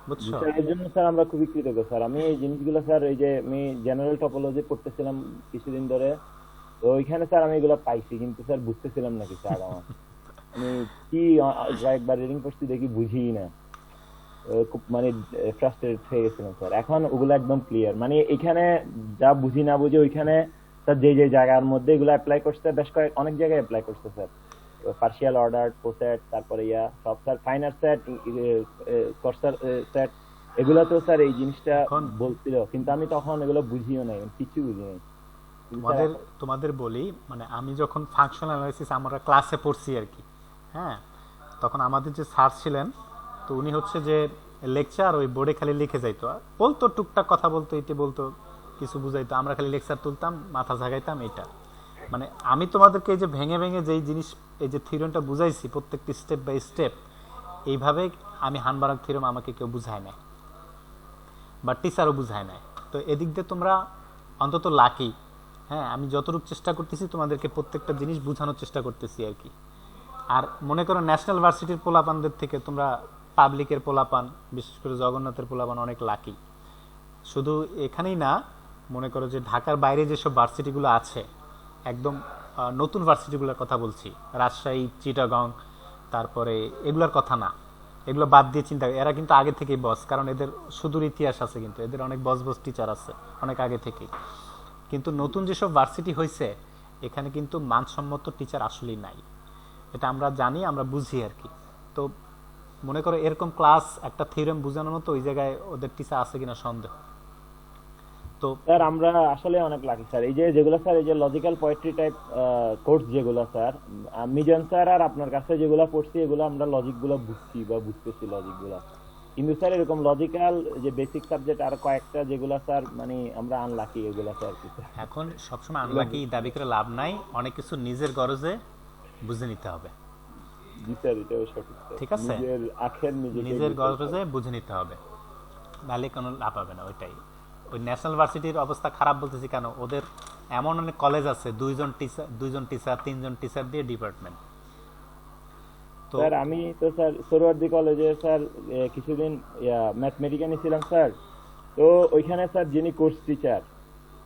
S1: বুঝছো?
S4: স্যার এর জন্য স্যার আমরা খুবই কৃতজ্ঞ স্যার। আমি এই জিনিসগুলো স্যার এই যে আমি জেনারেল টপোলজি পড়তেছিলাম কিছুদিন ধরে, তো ওইখানে স্যার আমি এগুলো পাইছি, কিন্তু স্যার বুঝতেছিলাম না কিছু আগে আমার। আমি কি একবার রিডিং করছি দেখি বুঝিই না, খুব মানে ফ্রাস্ট্রেটেড হয়ে গেছিলাম স্যার। এখন ওগুলো একদম ক্লিয়ার, মানে এখানে যা বুঝি না বুঝি ওইখানে স্যার যে যে জায়গার মধ্যে এগুলো অ্যাপ্লাই করছে বেশ অনেক জায়গায় অ্যাপ্লাই করছে স্যার। পার্শিয়াল অর্ডার, কোসেট, তারপরে সব স্যার ফাইনার সেট, কর্সার সেট, এগুলো তো স্যার এই জিনিসটা বলছিল, কিন্তু আমি তখন এগুলো বুঝিও নাই, কিছু বুঝি নাই।
S1: তোমাদের বলি, মানে আমি যখন ফাংশনাল অ্যানালাইসিস আমরা ক্লাসে পড়ছি আর কি, হ্যাঁ, তখন আমাদের যে স্যার ছিলেন, তো উনি হচ্ছে যে লেকচার ওই বোর্ডে খালি লিখে যাইতো, বলতো টুকটাক কথা বলতো, এটি বলতো, কিছু বুঝাইতো, আমরা খালি লেকচার তুলতাম, মাথা ঝাগাইতাম। এটা মানে আমি তোমাদেরকে এই যে ভেঙে ভেঙে যেই জিনিস, এই যে থিওরিটা বুঝাইছি প্রত্যেকটি স্টেপ বাই স্টেপ, এইভাবে আমি হানবারাক থিওরেম আমাকে কেউ বুঝায় নাই বা টিচারও বুঝায় নাই। তো এদিক দিয়ে তোমরা অন্তত লাকি। হ্যাঁ, আমি যতটুকু চেষ্টা করতেছি তোমাদেরকে প্রত্যেকটা জিনিস বোঝানোর চেষ্টা করতেছি আর কি। আর মনে করো ন্যাশনাল ভার্সিটির পোলাপানদের থেকে তোমরা পাবলিকের পোলাপান, বিশেষ করে জগন্নাথের পোলাপান অনেক লাকি। শুধু এখানেই না, মনে করো যে ঢাকার বাইরে যেসব ভার্সিটিগুলো আছে, একদম নতুন ভার্সিটিগুলোর কথা বলছি, রাজশাহী, চিটাগং, তারপরে এগুলোর কথা না, এগুলো বাদ দিয়ে চিন্তা, এরা কিন্তু আগে থেকেই বস, কারণ এদের সুদূর ইতিহাস আছে, কিন্তু এদের অনেক বস বস টিচার আছে অনেক আগে থেকেই। কিন্তু নতুন যেসব ভার্সিটি হয়েছে, এখানে কিন্তু মানসম্মত টিচার আসলেই নাই, এটা আমরা জানি, আমরা বুঝি আর কি। তো মনে করো এরকম ক্লাস একটা থিওরেম বোঝানোর মতো ওই জায়গায় ওদের টিচার আছে কিনা সন্দেহ। তো
S4: স্যার আমরা আসলে অনেক লাকি স্যার। এই যে যেগুলো স্যার এই যে লজিক্যাল পোয়েট্রি টাইপ কোর্স যেগুলো স্যার, মিজান স্যার আর আপনার কাছে যেগুলো পড়ছি, এগুলো আমরা লজিক গুলো বুঝছি বা বুঝতেছি লজিক গুলা, কিন্তু স্যার এরকম লজিক্যাল যে বেসিক সাবজেক্ট আর কয়েকটা যেগুলো স্যার মানে আমরা আনলাকি, এগুলো স্যার কি স্যার?
S1: এখন সবসময় আনলাকি দাবি করে লাভ নাই, অনেক কিছু নিজের গরজে বুঝে নিতে হবে।
S4: জি স্যার, এটাও সঠিক স্যার।
S1: ঠিক আছে,
S4: নিজের আখের
S1: নিজের গরজে বুঝে নিতে হবে, নাহলে কোনো লাভ হবে না। ওইটাই, ওই ন্যাশনাল ভার্সিটির অবস্থা খারাপ বলতেছি কেন, ওদের এমন অনেক কলেজ আছে দুইজন টিচার 3জন টিচার দিয়ে ডিপার্টমেন্ট। তো
S4: স্যার আমি তো স্যার সোহরাওয়ার্দী কলেজে স্যার কিছুদিন ম্যাথমেটিক্যাল নিয়েছিলাম স্যার। তো ওইখানে স্যার যিনি কোর্স টিচার,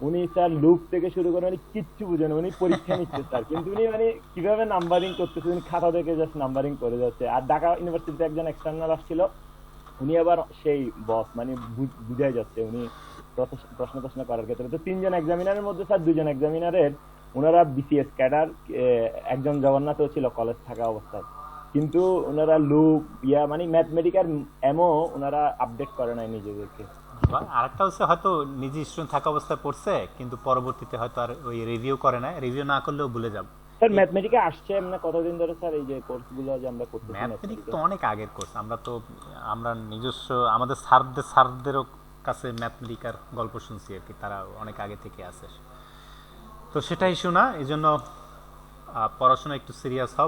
S4: উনি স্যার লুপ থেকে শুরু করে উনি কিচ্ছু বুঝেন, উনি পরীক্ষা নিচ্ছে স্যার, কিন্তু উনি মানে কিভাবে নাম্বারিং করতেছে, উনি খাতা থেকে জাস্ট নাম্বারিং করে যাচ্ছে। আর ঢাকা ইউনিভার্সিটিতে একজন এক্সটার্নাল আসছিল, উনি আবার সেই বস, মানে বুঝাই যাচ্ছে উনি প্রশ্ন করার ক্ষেত্রে। তো 3জন এক্সামিনারের মধ্যে স্যার 2জন এক্সামিনারের ওনারা বিসিএস ক্যাডার, একজন জগন্নাথও ছিল কলেজ থাকা অবস্থায়, কিন্তু ওনারা লুপ মানে ম্যাথমেটিক্যাল এমও ওনারা আপডেট করে নাই নিজেদেরকে।
S1: আরেকটা হচ্ছে হয়তো নিজে স্টুডেন্ট থাকা অবস্থায় পড়ছে, কিন্তু পরবর্তীতে হয়তো আর ওই রিভিউ করে না, রিভিউ না করলেও ভুলে যাব।
S4: স্যার ম্যাথমেটিক্যাল আসছে এমনি কতদিন ধরে স্যার এই যে কোর্সগুলো যে আমরা করতেছি?
S1: ম্যাথমেটিক্স তো অনেক আগের কোর্স, আমরা নিজস্ব আমাদের স্যারদেরও কাছে ম্যাথমেটিকার গল্প শুনছি আর কি, তারা অনেক আগে থেকে আছে। তো সেটাই শোনা, এই জন্য পড়াশোনা একটু সিরিয়াস হও,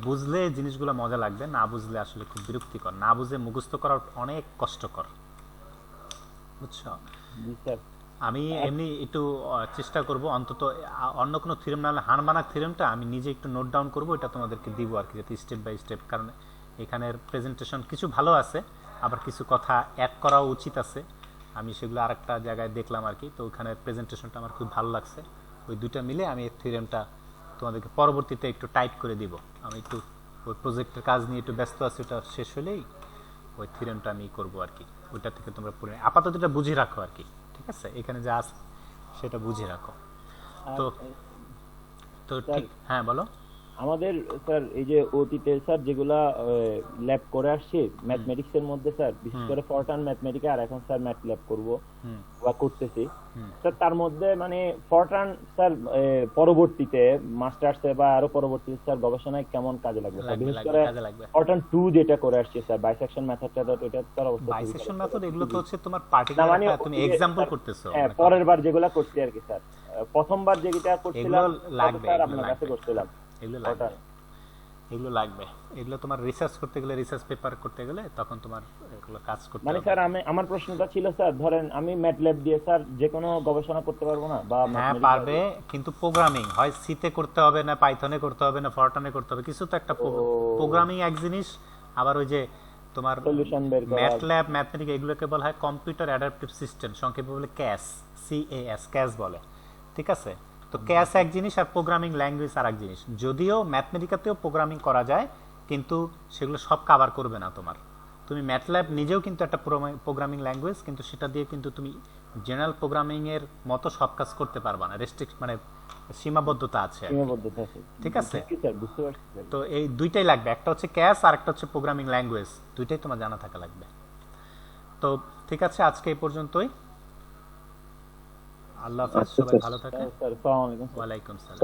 S1: বুঝলে জিনিসগুলো মজা লাগবে, না বুঝলে আসলে খুব বিরক্তিকর, না বুঝে মুখস্থ করা অনেক কষ্টকর, বুঝছো?
S4: জি স্যার।
S1: আমি এমনি একটু চেষ্টা করব অন্তত অন্য কোনো থিওরেম না হলে হানবানাক থিওরেমটা আমি নিজে একটু নোট ডাউন করব, এটা তোমাদেরকে দিব আর কি, যাতে স্টেপ বাই স্টেপ, কারণ এখানের প্রেজেন্টেশন কিছু ভালো আছে, আবার কিছু কথা অ্যাড করাও উচিত আছে। আমি সেগুলো আরেকটা জায়গায় দেখলাম আর কি, তো ওখানের প্রেজেন্টেশনটা আমার খুব ভালো লাগছে। ওই দুইটা মিলে আমি এই থিওরেমটা তোমাদেরকে পরবর্তীতে একটু টাইট করে দিব। আমি একটু ওই প্রজেক্টের কাজ নিয়ে একটু ব্যস্ত আছি, ওটা শেষ হলেই ওই থিওরেমটা আমি করবো আর কি। ওইটা থেকে তোমরা পড়ে আপাতত এটা বুঝে রাখো আর কি, ঠিক আছে? এখানে যা আছে সেটা বুঝে রাখো। তো তো ঠিক, হ্যাঁ বলো।
S4: আমাদের স্যার এই যে অতীতে স্যার যেগুলা ল্যাব করে আসছি ম্যাথমেটিক্স এর মধ্যে স্যার, বিশেষ করে ফরটান ম্যাথমেটিকা, আর এখন স্যার ম্যাথ ল্যাব করব বা করতেছি স্যার, তার মধ্যে মানে ফরটান স্যার পরবর্তীতে মাস্টার্সে বা আরো পরবর্তীতে স্যার গবেষণায় কেমন কাজে লাগবে স্যার? বিশেষ করে ফরটান 2 যেটা করে আসছে স্যার, বাইসেকশন মেথডটা, তো এটা তার অবস্থা
S1: বাইসেকশন মেথড এগুলো তো হচ্ছে তোমার পার্টিকুলার, তুমি এক্সাম্পল করতেছো।
S4: হ্যাঁ, পরের বার যেগুলা করছি আর কি স্যার, প্রথমবার যেটা করছিলাম স্যার আপনার কাছে করছিলাম,
S1: এগুলো লাগবে। এগুলো লাগবে। এগুলো তোমার রিসার্চ করতে গেলে, রিসার্চ পেপার করতে গেলে তখন তোমার এগুলো কাজ করতে
S4: মানে
S1: হবে।
S4: স্যার আমার প্রশ্নটা ছিল স্যার, ধরেন আমি ম্যাটল্যাব দিয়ে স্যার যে কোনো গবেষণা করতে পারবো না, বা
S1: হ্যাঁ
S4: mathematical-
S1: পারবে, কিন্তু প্রোগ্রামিং হয় সিতে করতে হবে, না পাইথনে করতে হবে, না ফরট্রানে করতে হবে, কিছু তো একটা। প্রোগ্রামিং এক জিনিস, আবার ওই যে তোমার
S4: Solution বের করা।
S1: ম্যাটল্যাব, ম্যাথমেটিক, এগুলোকে বলা হয় কম্পিউটার অ্যাডাপটিভ সিস্টেম, সংক্ষেপে বলে ক্যাস, CAS, ক্যাস বলে। ঠিক আছে, তো ক্যাস এক জিনিস আর প্রোগ্রামিং ল্যাঙ্গুয়েজ আর এক জিনিস। যদিও ম্যাথমেটিকাতেও প্রোগ্রামিং করা যায়, কিন্তু সেগুলো সব কভার করবে না তোমার। তুমি ম্যাটল্যাব নিজেও কিন্তু একটা প্রোগ্রামিং ল্যাঙ্গুয়েজ, কিন্তু সেটা দিয়ে কিন্তু তুমি জেনারেল প্রোগ্রামিং এর মতো সব কাজ করতে পারবা না, রেস্ট্রিক্ট মানে সীমাবদ্ধতা আছে আর কি।
S4: সীমাবদ্ধতা আছে।
S1: ঠিক আছে।
S4: কি স্যার, বুঝতে পারছি স্যার।
S1: তো এই দুইটাই লাগবে, একটা হচ্ছে ক্যাস আর একটা হচ্ছে প্রোগ্রামিং ল্যাঙ্গুয়েজ, দুইটাই তোমার জানা থাকা লাগবে। তো ঠিক আছে, আজকে এই পর্যন্তই। আল্লাহ হাফেজ, সবাই ভালো থাকে।
S4: স্যার আসসালামু আলাইকুম স্যার।
S1: ওয়ালাইকুম সালাম।